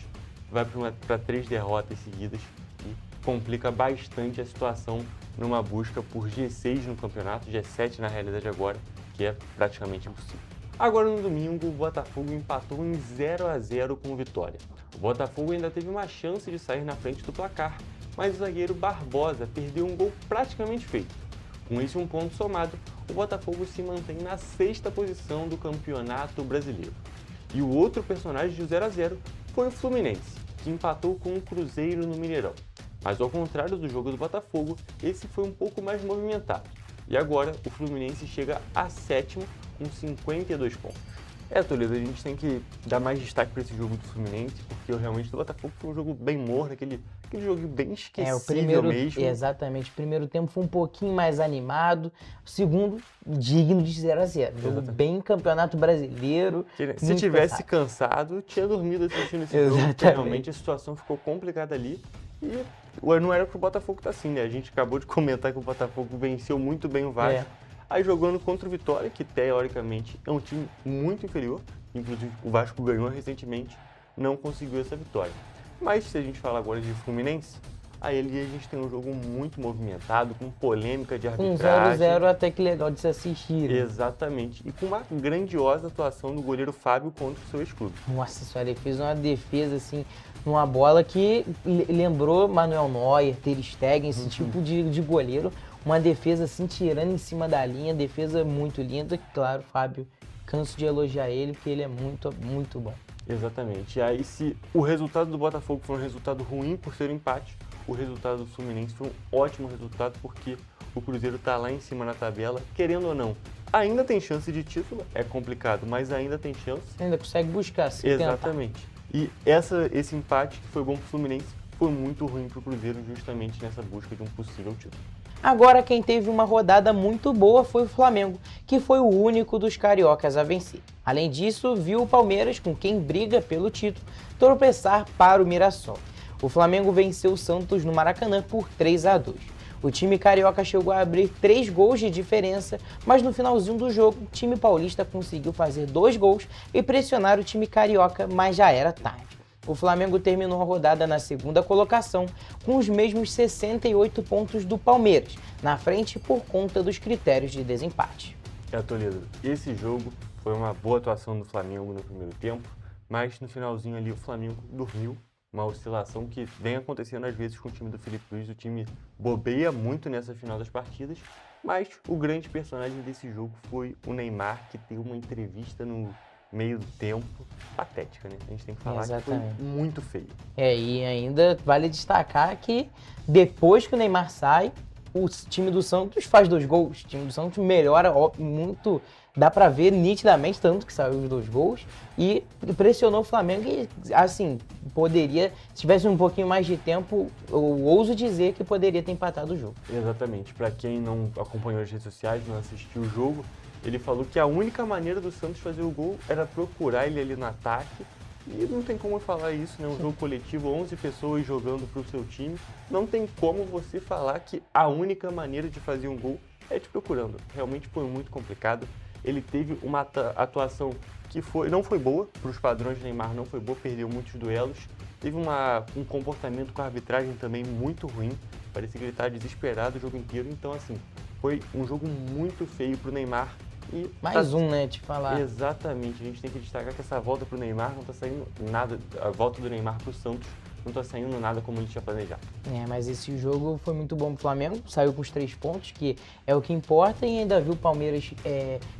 vai para 3 derrotas seguidas e complica bastante a situação numa busca por G6 no campeonato, G7 na realidade agora, que é praticamente impossível. Agora no domingo, o Botafogo empatou em 0-0 com o Vitória. O Botafogo ainda teve uma chance de sair na frente do placar, mas o zagueiro Barbosa perdeu um gol praticamente feito. Com esse um ponto somado, o Botafogo se mantém na 6ª posição do Campeonato Brasileiro. E o outro personagem de 0-0 foi o Fluminense, que empatou com o Cruzeiro no Mineirão. Mas ao contrário do jogo do Botafogo, esse foi um pouco mais movimentado. E agora o Fluminense chega a 7º com 52 pontos. Toledo, a gente tem que dar mais destaque para esse jogo do Fluminense, porque realmente do Botafogo foi um jogo bem morno, aquele jogo bem esquecível mesmo. Exatamente, o primeiro tempo foi um pouquinho mais animado, o segundo digno de 0-0. Jogo bem Campeonato Brasileiro. Se tivesse cansado, tinha dormido assistindo esse jogo, porque realmente a situação ficou complicada ali. E não era pro Botafogo estar assim, né? A gente acabou de comentar que o Botafogo venceu muito bem o Vasco. Aí jogando contra o Vitória, que teoricamente é um time muito inferior, inclusive o Vasco ganhou recentemente, não conseguiu essa vitória. Mas se a gente fala agora de Fluminense, aí ali a gente tem um jogo muito movimentado, com polêmica de arbitragem. 0-0 até que legal de se assistir. Exatamente. E com uma grandiosa atuação do goleiro Fábio contra o seu ex-clube. Nossa senhora, ele fez uma defesa assim, numa bola que lembrou Manuel Neuer, Ter Stegen, esse tipo de goleiro. Uma defesa assim, tirando em cima da linha, defesa muito linda. Claro, Fábio, canso de elogiar ele, porque ele é muito, muito bom. Exatamente. E aí, se o resultado do Botafogo foi um resultado ruim por ser um empate, o resultado do Fluminense foi um ótimo resultado, porque o Cruzeiro está lá em cima na tabela, querendo ou não. Ainda tem chance de título, é complicado, mas ainda tem chance. Ainda consegue buscar, se Exatamente. Tentar. E esse empate, que foi bom para o Fluminense, foi muito ruim para o Cruzeiro, justamente nessa busca de um possível título. Agora, quem teve uma rodada muito boa foi o Flamengo, que foi o único dos cariocas a vencer. Além disso, viu o Palmeiras, com quem briga pelo título, tropeçar para o Mirassol. O Flamengo venceu o Santos no Maracanã por 3-2. O time carioca chegou a abrir 3 gols de diferença, mas no finalzinho do jogo, o time paulista conseguiu fazer 2 gols e pressionar o time carioca, mas já era tarde. O Flamengo terminou a rodada na 2ª colocação, com os mesmos 68 pontos do Palmeiras, na frente por conta dos critérios de desempate. Toledo, esse jogo foi uma boa atuação do Flamengo no primeiro tempo, mas no finalzinho ali o Flamengo dormiu, uma oscilação que vem acontecendo às vezes com o time do Felipe Luiz. O time bobeia muito nessa final das partidas, mas o grande personagem desse jogo foi o Neymar, que deu uma entrevista no meio do tempo, patética, né? A gente tem que falar que foi muito feio. E ainda vale destacar que depois que o Neymar sai, o time do Santos faz 2 gols. O time do Santos melhora muito, dá pra ver nitidamente, tanto que saiu os 2 gols, e pressionou o Flamengo e, assim, poderia, se tivesse um pouquinho mais de tempo, eu ouso dizer que poderia ter empatado o jogo. Exatamente. Pra quem não acompanhou as redes sociais, não assistiu o jogo, ele falou que a única maneira do Santos fazer o gol era procurar ele ali no ataque. E não tem como falar isso, né? Um jogo coletivo, 11 pessoas jogando para o seu time. Não tem como você falar que a única maneira de fazer um gol é te procurando. Realmente foi muito complicado. Ele teve uma atuação que não foi boa, para os padrões de Neymar não foi boa, perdeu muitos duelos. Teve um comportamento com a arbitragem também muito ruim. Parecia que ele estava desesperado o jogo inteiro. Então, assim, foi um jogo muito feio para o Neymar. E né, te falar. Exatamente, a gente tem que destacar que essa volta pro Neymar não tá saindo nada, a volta do Neymar pro Santos não tá saindo nada como ele tinha planejado. Mas esse jogo foi muito bom pro Flamengo, saiu com os 3 pontos, que é o que importa, e ainda viu o Palmeiras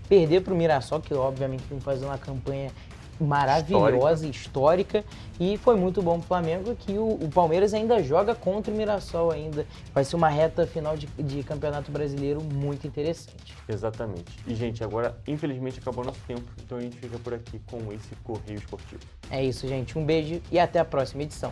perder pro Mirassol, que obviamente vem fazer uma campanha maravilhosa, histórica, e foi muito bom pro Flamengo, que o Palmeiras ainda joga contra o Mirassol ainda. Vai ser uma reta final de Campeonato Brasileiro muito interessante. Exatamente. E, gente, agora, infelizmente, acabou nosso tempo, então a gente fica por aqui com esse Correio Esportivo. É isso, gente. Um beijo e até a próxima edição.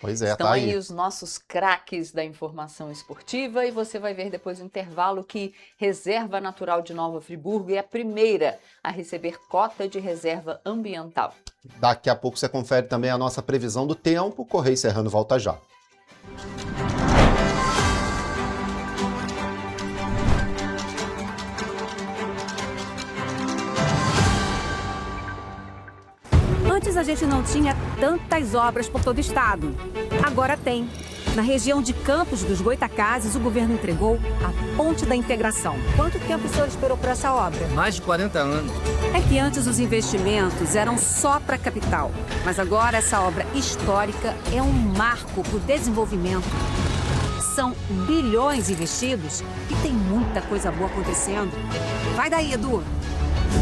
Pois é, Estão tá aí aí. os nossos craques da informação esportiva e você vai ver depois do intervalo que Reserva Natural de Nova Friburgo é a primeira a receber cota de reserva ambiental. Daqui a pouco você confere também a nossa previsão do tempo. Correio Serrano volta já. Antes a gente não tinha tantas obras por todo o estado. Agora tem. Na região de Campos dos Goitacazes, o governo entregou a Ponte da Integração. Quanto tempo o senhor esperou por essa obra? Mais de 40 anos. É que antes os investimentos eram só para a capital. Mas agora essa obra histórica é um marco para o desenvolvimento. São bilhões investidos e tem muita coisa boa acontecendo. Vai daí, Edu.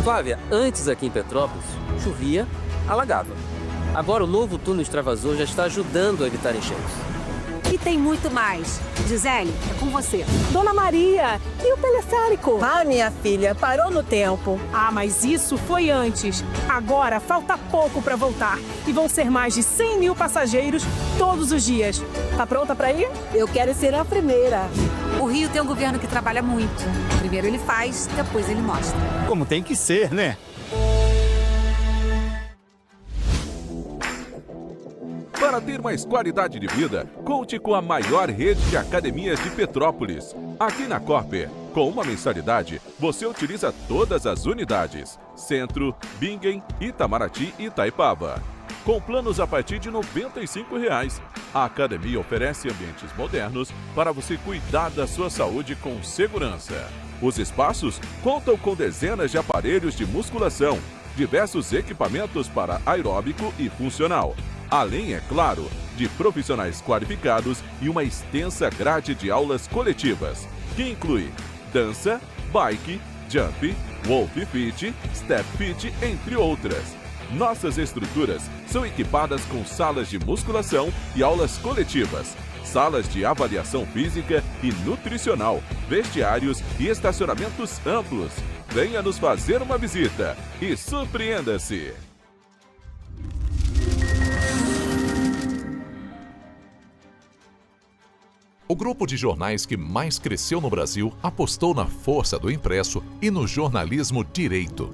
Flávia, antes aqui em Petrópolis, chovia, alagava. Agora o novo túnel extravasor já está ajudando a evitar enchentes. E tem muito mais. Gisele, é com você. Dona Maria, e o teleférico? Ah, minha filha, parou no tempo. Ah, mas isso foi antes. Agora falta pouco para voltar. E vão ser mais de 100 mil passageiros todos os dias. Tá pronta para ir? Eu quero ser a primeira. O Rio tem um governo que trabalha muito. Primeiro ele faz, depois ele mostra. Como tem que ser, né? Para ter mais qualidade de vida, conte com a maior rede de academias de Petrópolis. Aqui na Corper, com uma mensalidade, você utiliza todas as unidades: Centro, Bingen, Itamaraty e Itaipava. Com planos a partir de R$ 95,00. A academia oferece ambientes modernos para você cuidar da sua saúde com segurança. Os espaços contam com dezenas de aparelhos de musculação, diversos equipamentos para aeróbico e funcional. Além, é claro, de profissionais qualificados e uma extensa grade de aulas coletivas, que inclui dança, bike, jump, wolf fit, step fit, entre outras. Nossas estruturas são equipadas com salas de musculação e aulas coletivas, salas de avaliação física e nutricional, vestiários e estacionamentos amplos. Venha nos fazer uma visita e surpreenda-se! O grupo de jornais que mais cresceu no Brasil apostou na força do impresso e no jornalismo direito.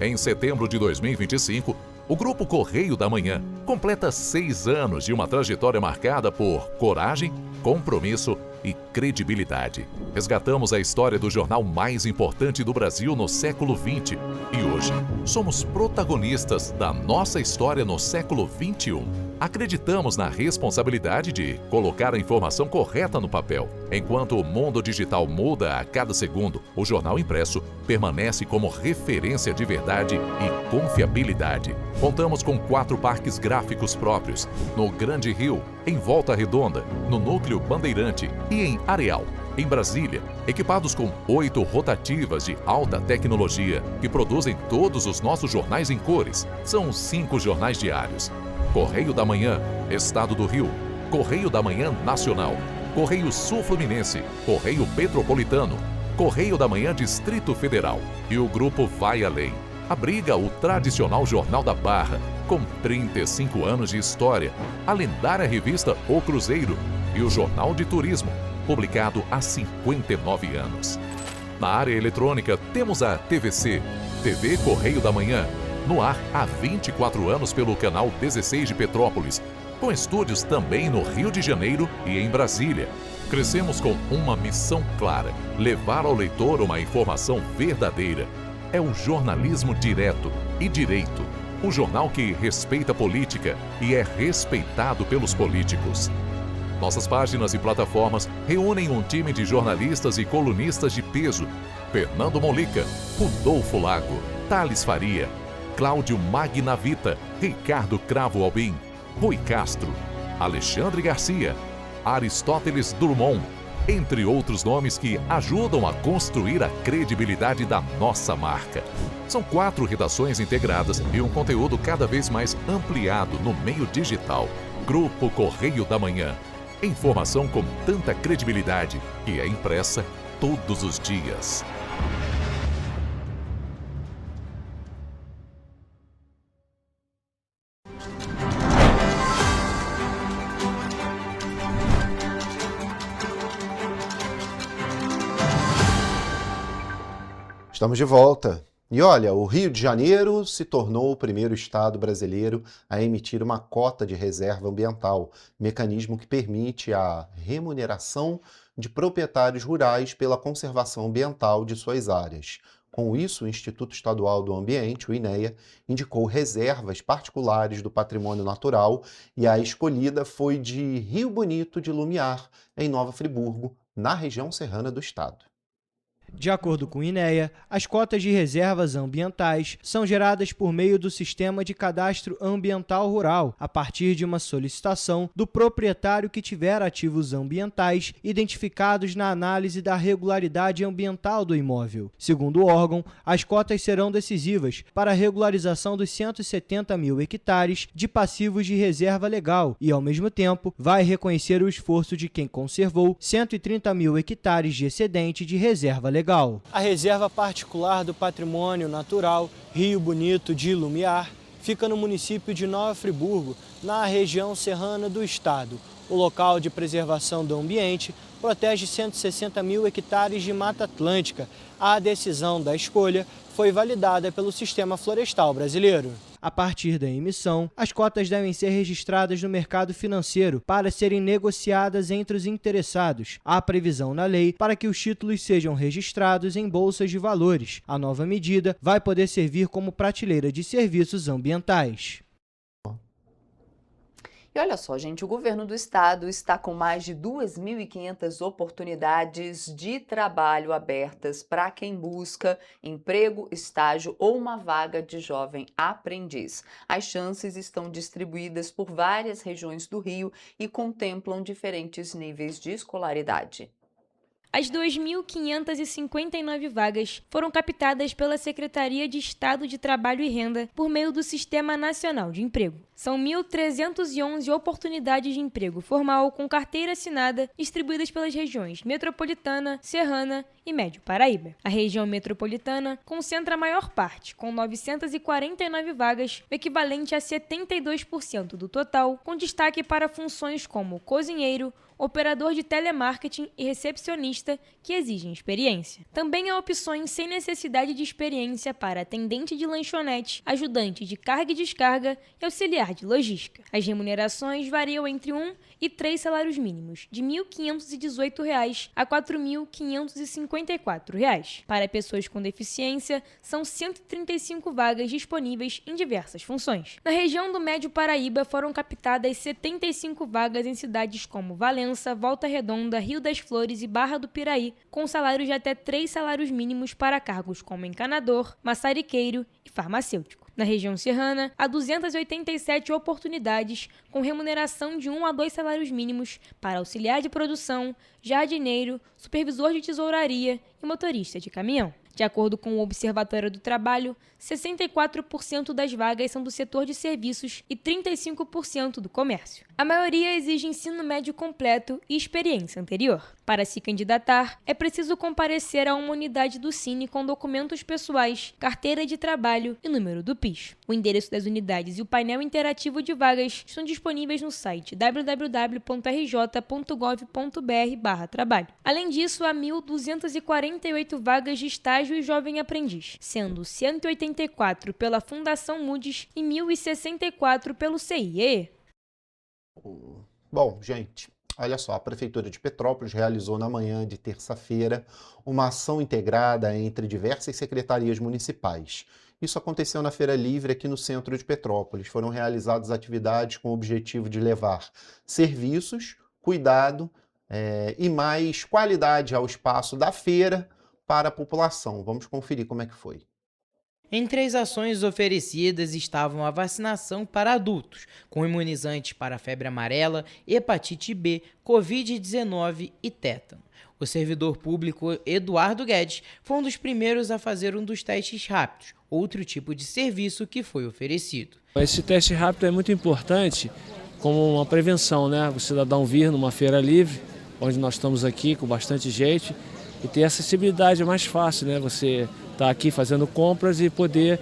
Em setembro de 2025, o Grupo Correio da Manhã completa 6 anos de uma trajetória marcada por coragem, compromisso e credibilidade. Resgatamos a história do jornal mais importante do Brasil no século XX e hoje somos protagonistas da nossa história no século XXI. Acreditamos na responsabilidade de colocar a informação correta no papel. Enquanto o mundo digital muda a cada segundo, o jornal impresso permanece como referência de verdade e confiabilidade. Contamos com 4 parques gráficos próprios, no Grande Rio, em Volta Redonda, no Núcleo Bandeirante e em Areal, em Brasília, equipados com 8 rotativas de alta tecnologia que produzem todos os nossos jornais em cores. São 5 jornais diários. Correio da Manhã, Estado do Rio, Correio da Manhã Nacional, Correio Sul-Fluminense, Correio Petropolitano, Correio da Manhã Distrito Federal. E o grupo vai além. Abriga o tradicional Jornal da Barra, com 35 anos de história, a lendária revista O Cruzeiro e o Jornal de Turismo, publicado há 59 anos. Na área eletrônica, temos a TVC, TV Correio da Manhã, no ar há 24 anos pelo canal 16 de Petrópolis, com estúdios também no Rio de Janeiro e em Brasília. Crescemos com uma missão clara: levar ao leitor uma informação verdadeira. É o jornalismo direto e direito, o jornal que respeita a política e é respeitado pelos políticos. Nossas páginas e plataformas reúnem um time de jornalistas e colunistas de peso: Fernando Molica, Rodolfo Lago, Thales Faria, Cláudio Magnavita, Ricardo Cravo Albim, Rui Castro, Alexandre Garcia, Aristóteles Drummond, entre outros nomes que ajudam a construir a credibilidade da nossa marca. São 4 redações integradas e um conteúdo cada vez mais ampliado no meio digital. Grupo Correio da Manhã. Informação com tanta credibilidade que é impressa todos os dias. Estamos de volta. E olha, o Rio de Janeiro se tornou o primeiro estado brasileiro a emitir uma cota de reserva ambiental, mecanismo que permite a remuneração de proprietários rurais pela conservação ambiental de suas áreas. Com isso, o Instituto Estadual do Ambiente, o INEA, indicou reservas particulares do patrimônio natural e a escolhida foi de Rio Bonito de Lumiar, em Nova Friburgo, na região serrana do estado. De acordo com o INEA, as cotas de reservas ambientais são geradas por meio do Sistema de Cadastro Ambiental Rural, a partir de uma solicitação do proprietário que tiver ativos ambientais identificados na análise da regularidade ambiental do imóvel. Segundo o órgão, as cotas serão decisivas para a regularização dos 170 mil hectares de passivos de reserva legal e, ao mesmo tempo, vai reconhecer o esforço de quem conservou 130 mil hectares de excedente de reserva legal. A Reserva Particular do Patrimônio Natural Rio Bonito de Lumiar fica no município de Nova Friburgo, na região serrana do estado. O local de preservação do ambiente protege 160 mil hectares de Mata Atlântica. A decisão da escolha foi validada pelo Sistema Florestal Brasileiro. A partir da emissão, as cotas devem ser registradas no mercado financeiro para serem negociadas entre os interessados. Há previsão na lei para que os títulos sejam registrados em bolsas de valores. A nova medida vai poder servir como prateleira de serviços ambientais. E olha só, gente, o governo do estado está com mais de 2.500 oportunidades de trabalho abertas para quem busca emprego, estágio ou uma vaga de jovem aprendiz. As chances estão distribuídas por várias regiões do Rio e contemplam diferentes níveis de escolaridade. As 2.559 vagas foram captadas pela Secretaria de Estado de Trabalho e Renda por meio do Sistema Nacional de Emprego. São 1.311 oportunidades de emprego formal com carteira assinada distribuídas pelas regiões Metropolitana, Serrana e Médio Paraíba. A região metropolitana concentra a maior parte, com 949 vagas, o equivalente a 72% do total, com destaque para funções como cozinheiro, operador de telemarketing e recepcionista que exigem experiência. Também há opções sem necessidade de experiência para atendente de lanchonete, ajudante de carga e descarga e auxiliar de logística. As remunerações variam entre 1 e 3 salários mínimos, de R$ 1.518 a R$ 4.554. Para pessoas com deficiência, são 135 vagas disponíveis em diversas funções. Na região do Médio Paraíba foram captadas 75 vagas em cidades como Valença, Volta Redonda, Rio das Flores e Barra do Piraí, com salários de até 3 salários mínimos para cargos como encanador, maçariqueiro e farmacêutico. Na região serrana, há 287 oportunidades com remuneração de 1 a 2 salários mínimos para auxiliar de produção, jardineiro, supervisor de tesouraria e motorista de caminhão. De acordo com o Observatório do Trabalho, 64% das vagas são do setor de serviços e 35% do comércio. A maioria exige ensino médio completo e experiência anterior. Para se candidatar, é preciso comparecer a uma unidade do Cine com documentos pessoais, carteira de trabalho e número do PIS. O endereço das unidades e o painel interativo de vagas estão disponíveis no site www.rj.gov.br/trabalho. Além disso, há 1.248 vagas de estágio e jovem aprendiz, sendo 184 pela Fundação Moody's e 1.064 pelo CIE. Bom, gente, olha só, a Prefeitura de Petrópolis realizou na manhã de terça-feira uma ação integrada entre diversas secretarias municipais. Isso aconteceu na Feira Livre aqui no centro de Petrópolis. Foram realizadas atividades com o objetivo de levar serviços, cuidado e mais qualidade ao espaço da feira para a população. Vamos conferir como é que foi. Entre as ações oferecidas estavam a vacinação para adultos, com imunizantes para febre amarela, hepatite B, Covid-19 e tétano. O servidor público Eduardo Guedes foi um dos primeiros a fazer um dos testes rápidos, outro tipo de serviço que foi oferecido. Esse teste rápido é muito importante como uma prevenção, né? O cidadão vir numa feira livre, onde nós estamos aqui com bastante gente, e ter acessibilidade é mais fácil, né? Você tá aqui fazendo compras e poder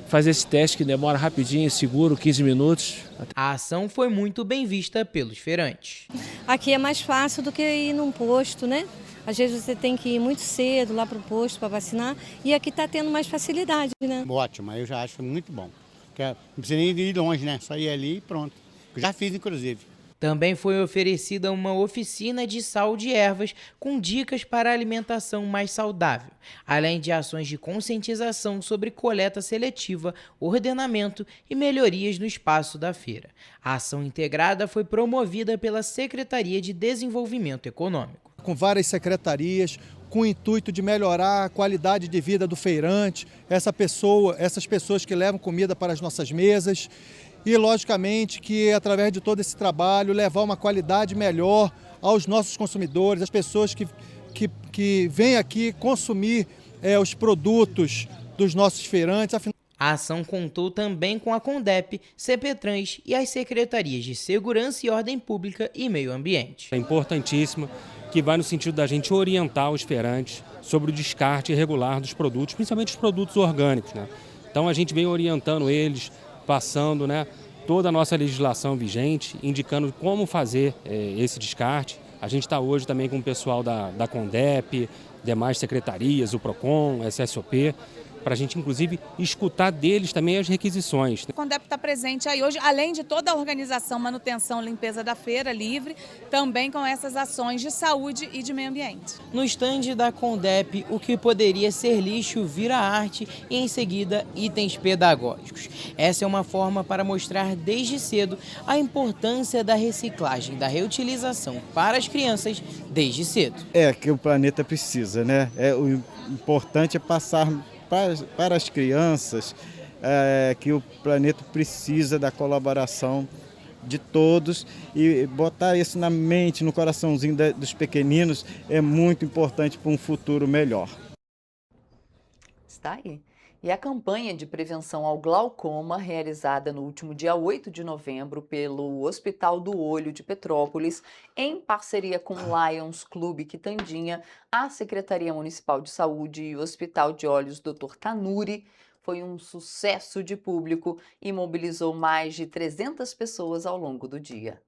fazer esse teste que demora rapidinho, seguro, 15 minutos. A ação foi muito bem vista pelos feirantes. Aqui é mais fácil do que ir num posto, né? Às vezes você tem que ir muito cedo lá para o posto para vacinar e aqui está tendo mais facilidade, né? Ótimo, eu já acho muito bom. Porque não precisa nem ir longe, né? Só ir ali e pronto. Eu já fiz, inclusive. Também foi oferecida uma oficina de sal de ervas com dicas para alimentação mais saudável, além de ações de conscientização sobre coleta seletiva, ordenamento e melhorias no espaço da feira. A ação integrada foi promovida pela Secretaria de Desenvolvimento Econômico. Com várias secretarias, com o intuito de melhorar a qualidade de vida do feirante, essas pessoas que levam comida para as nossas mesas. E, logicamente, que através de todo esse trabalho, levar uma qualidade melhor aos nossos consumidores, às pessoas que vêm aqui consumir os produtos dos nossos feirantes. A ação contou também com a CONDEP, CPTrans e as Secretarias de Segurança e Ordem Pública e Meio Ambiente. É importantíssimo que vai no sentido da gente orientar os feirantes sobre o descarte irregular dos produtos, principalmente os produtos orgânicos, né? Então a gente vem orientando eles, passando, né, toda a nossa legislação vigente, indicando como fazer esse descarte. A gente está hoje também com o pessoal da CONDEP, demais secretarias, o PROCON, SSOP, para a gente, inclusive, escutar deles também as requisições. A CONDEP está presente aí hoje, além de toda a organização, manutenção, limpeza da feira livre, também com essas ações de saúde e de meio ambiente. No estande da CONDEP, o que poderia ser lixo vira arte e, em seguida, itens pedagógicos. Essa é uma forma para mostrar desde cedo a importância da reciclagem, da reutilização para as crianças desde cedo. É que o planeta precisa, né? O importante é passar para as crianças que o planeta precisa da colaboração de todos e botar isso na mente, no coraçãozinho dos pequeninos é muito importante para um futuro melhor. Está aí. E a campanha de prevenção ao glaucoma, realizada no último dia 8 de novembro pelo Hospital do Olho de Petrópolis, em parceria com o Lions Clube Quitandinha, a Secretaria Municipal de Saúde e o Hospital de Olhos Dr. Tanuri, foi um sucesso de público e mobilizou mais de 300 pessoas ao longo do dia.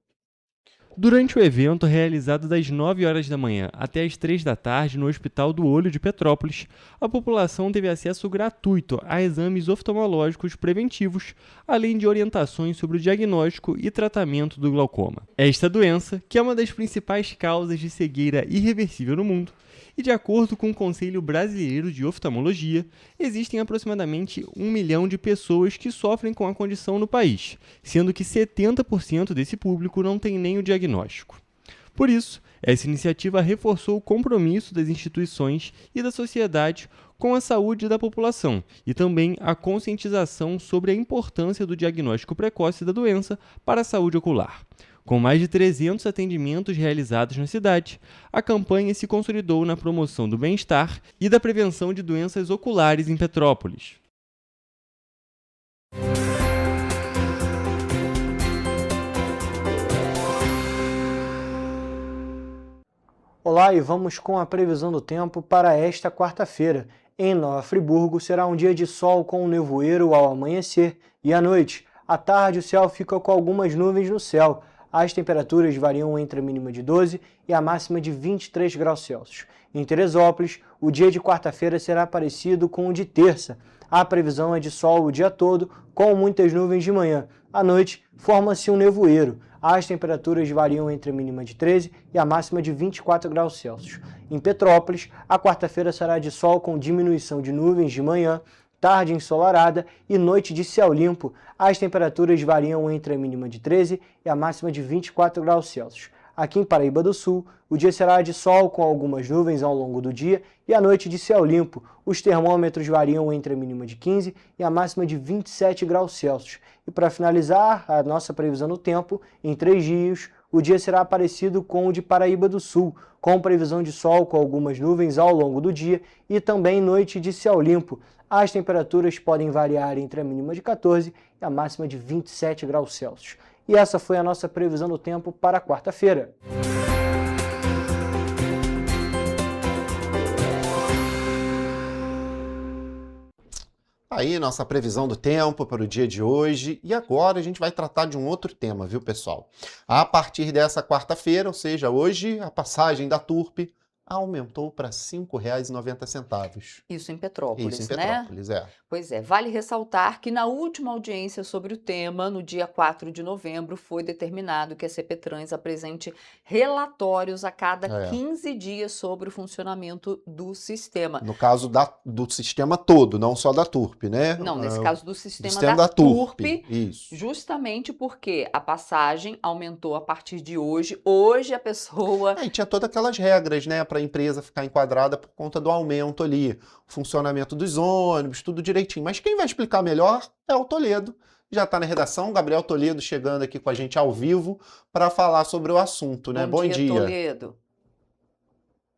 Durante o evento, realizado das 9 horas da manhã até as 3 da tarde no Hospital do Olho de Petrópolis, a população teve acesso gratuito a exames oftalmológicos preventivos, além de orientações sobre o diagnóstico e tratamento do glaucoma. Esta doença, que é uma das principais causas de cegueira irreversível no mundo, e de acordo com o Conselho Brasileiro de Oftalmologia, existem aproximadamente 1 milhão de pessoas que sofrem com a condição no país, sendo que 70% desse público não tem nem o diagnóstico. Por isso, essa iniciativa reforçou o compromisso das instituições e da sociedade com a saúde da população e também a conscientização sobre a importância do diagnóstico precoce da doença para a saúde ocular. Com mais de 300 atendimentos realizados na cidade, a campanha se consolidou na promoção do bem-estar e da prevenção de doenças oculares em Petrópolis. Olá, e vamos com a previsão do tempo para esta quarta-feira. Em Nova Friburgo será um dia de sol com nevoeiro ao amanhecer e à noite. À tarde o céu fica com algumas nuvens no céu. As temperaturas variam entre a mínima de 12 e a máxima de 23 graus Celsius. Em Teresópolis, o dia de quarta-feira será parecido com o de terça. A previsão é de sol o dia todo, com muitas nuvens de manhã. À noite, forma-se um nevoeiro. As temperaturas variam entre a mínima de 13 e a máxima de 24 graus Celsius. Em Petrópolis, a quarta-feira será de sol com diminuição de nuvens de manhã, tarde ensolarada e noite de céu limpo. As temperaturas variam entre a mínima de 13 e a máxima de 24 graus Celsius. Aqui em Paraíba do Sul, o dia será de sol com algumas nuvens ao longo do dia e à noite de céu limpo. Os termômetros variam entre a mínima de 15 e a máxima de 27 graus Celsius. E para finalizar a nossa previsão do tempo, em 3 dias, o dia será parecido com o de Paraíba do Sul, com previsão de sol com algumas nuvens ao longo do dia e também noite de céu limpo. As temperaturas podem variar entre a mínima de 14 e a máxima de 27 graus Celsius. E essa foi a nossa previsão do tempo para quarta-feira. Aí, nossa previsão do tempo para o dia de hoje. E agora a gente vai tratar de um outro tema, viu, pessoal? A partir dessa quarta-feira, ou seja, hoje, a passagem da Turp aumentou para R$ 5,90. Isso em Petrópolis, Isso em Petrópolis, né? Pois é, vale ressaltar que na última audiência sobre o tema, no dia 4 de novembro, foi determinado que a CPTrans apresente relatórios a cada 15 dias sobre o funcionamento do sistema. No caso do sistema todo, não só da Turp, né? Não, nesse caso do sistema da Turp, isso. Justamente porque a passagem aumentou a partir de hoje. Hoje a pessoa... E tinha todas aquelas regras, né, para a empresa ficar enquadrada por conta do aumento ali, o funcionamento dos ônibus, tudo direitinho. Mas quem vai explicar melhor é o Toledo. Já está na redação, Gabriel Toledo chegando aqui com a gente ao vivo para falar sobre o assunto, né? Bom dia, Toledo.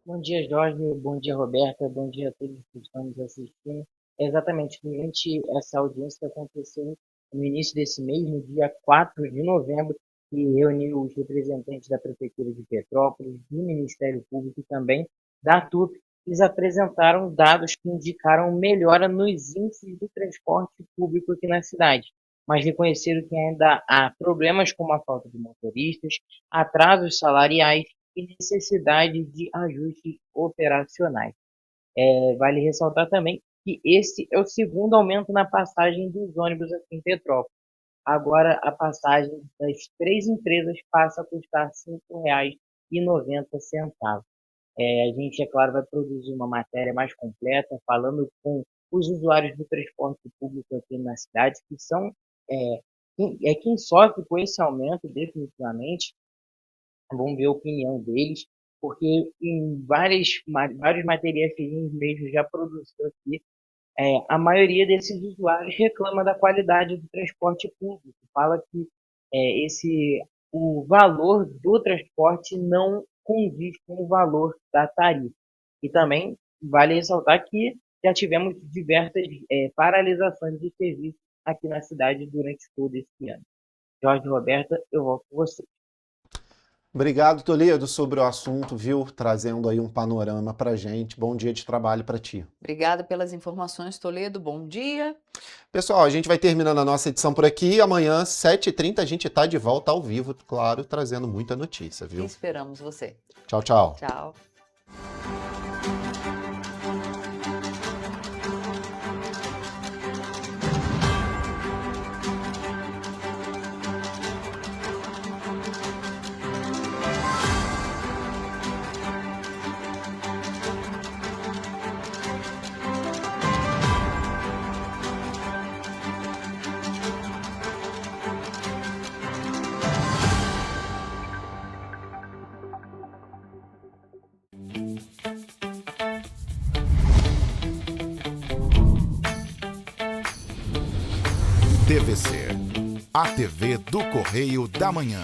Bom dia, Jorge. Bom dia, Roberta. Bom dia a todos que estão nos assistindo. Exatamente, durante essa audiência que aconteceu no início desse mês, no dia 4 de novembro, que reuniu os representantes da Prefeitura de Petrópolis, do Ministério Público e também da Turp. Eles apresentaram dados que indicaram melhora nos índices do transporte público aqui na cidade, mas reconheceram que ainda há problemas como a falta de motoristas, atrasos salariais e necessidade de ajustes operacionais. Vale ressaltar também que esse é o segundo aumento na passagem dos ônibus aqui em Petrópolis. Agora a passagem das 3 empresas passa a custar R$ 5,90. A gente, é claro, vai produzir uma matéria mais completa, falando com os usuários do transporte público aqui na cidade, que são quem sofre com esse aumento definitivamente. Vamos ver a opinião deles, porque em vários materiais que a gente mesmo já produziu aqui, a maioria desses usuários reclama da qualidade do transporte público, fala que o valor do transporte não condiz com o valor da tarifa. E também vale ressaltar que já tivemos diversas paralisações de serviço aqui na cidade durante todo esse ano. Jorge e Roberta, eu volto com vocês. Obrigado, Toledo, sobre o assunto, viu? Trazendo aí um panorama pra gente. Bom dia de trabalho para ti. Obrigada pelas informações, Toledo. Bom dia. Pessoal, a gente vai terminando a nossa edição por aqui. Amanhã, 7h30, a gente tá de volta ao vivo, claro, trazendo muita notícia, viu? Esperamos você. Tchau, tchau. Tchau. TVC, a TV do Correio da Manhã.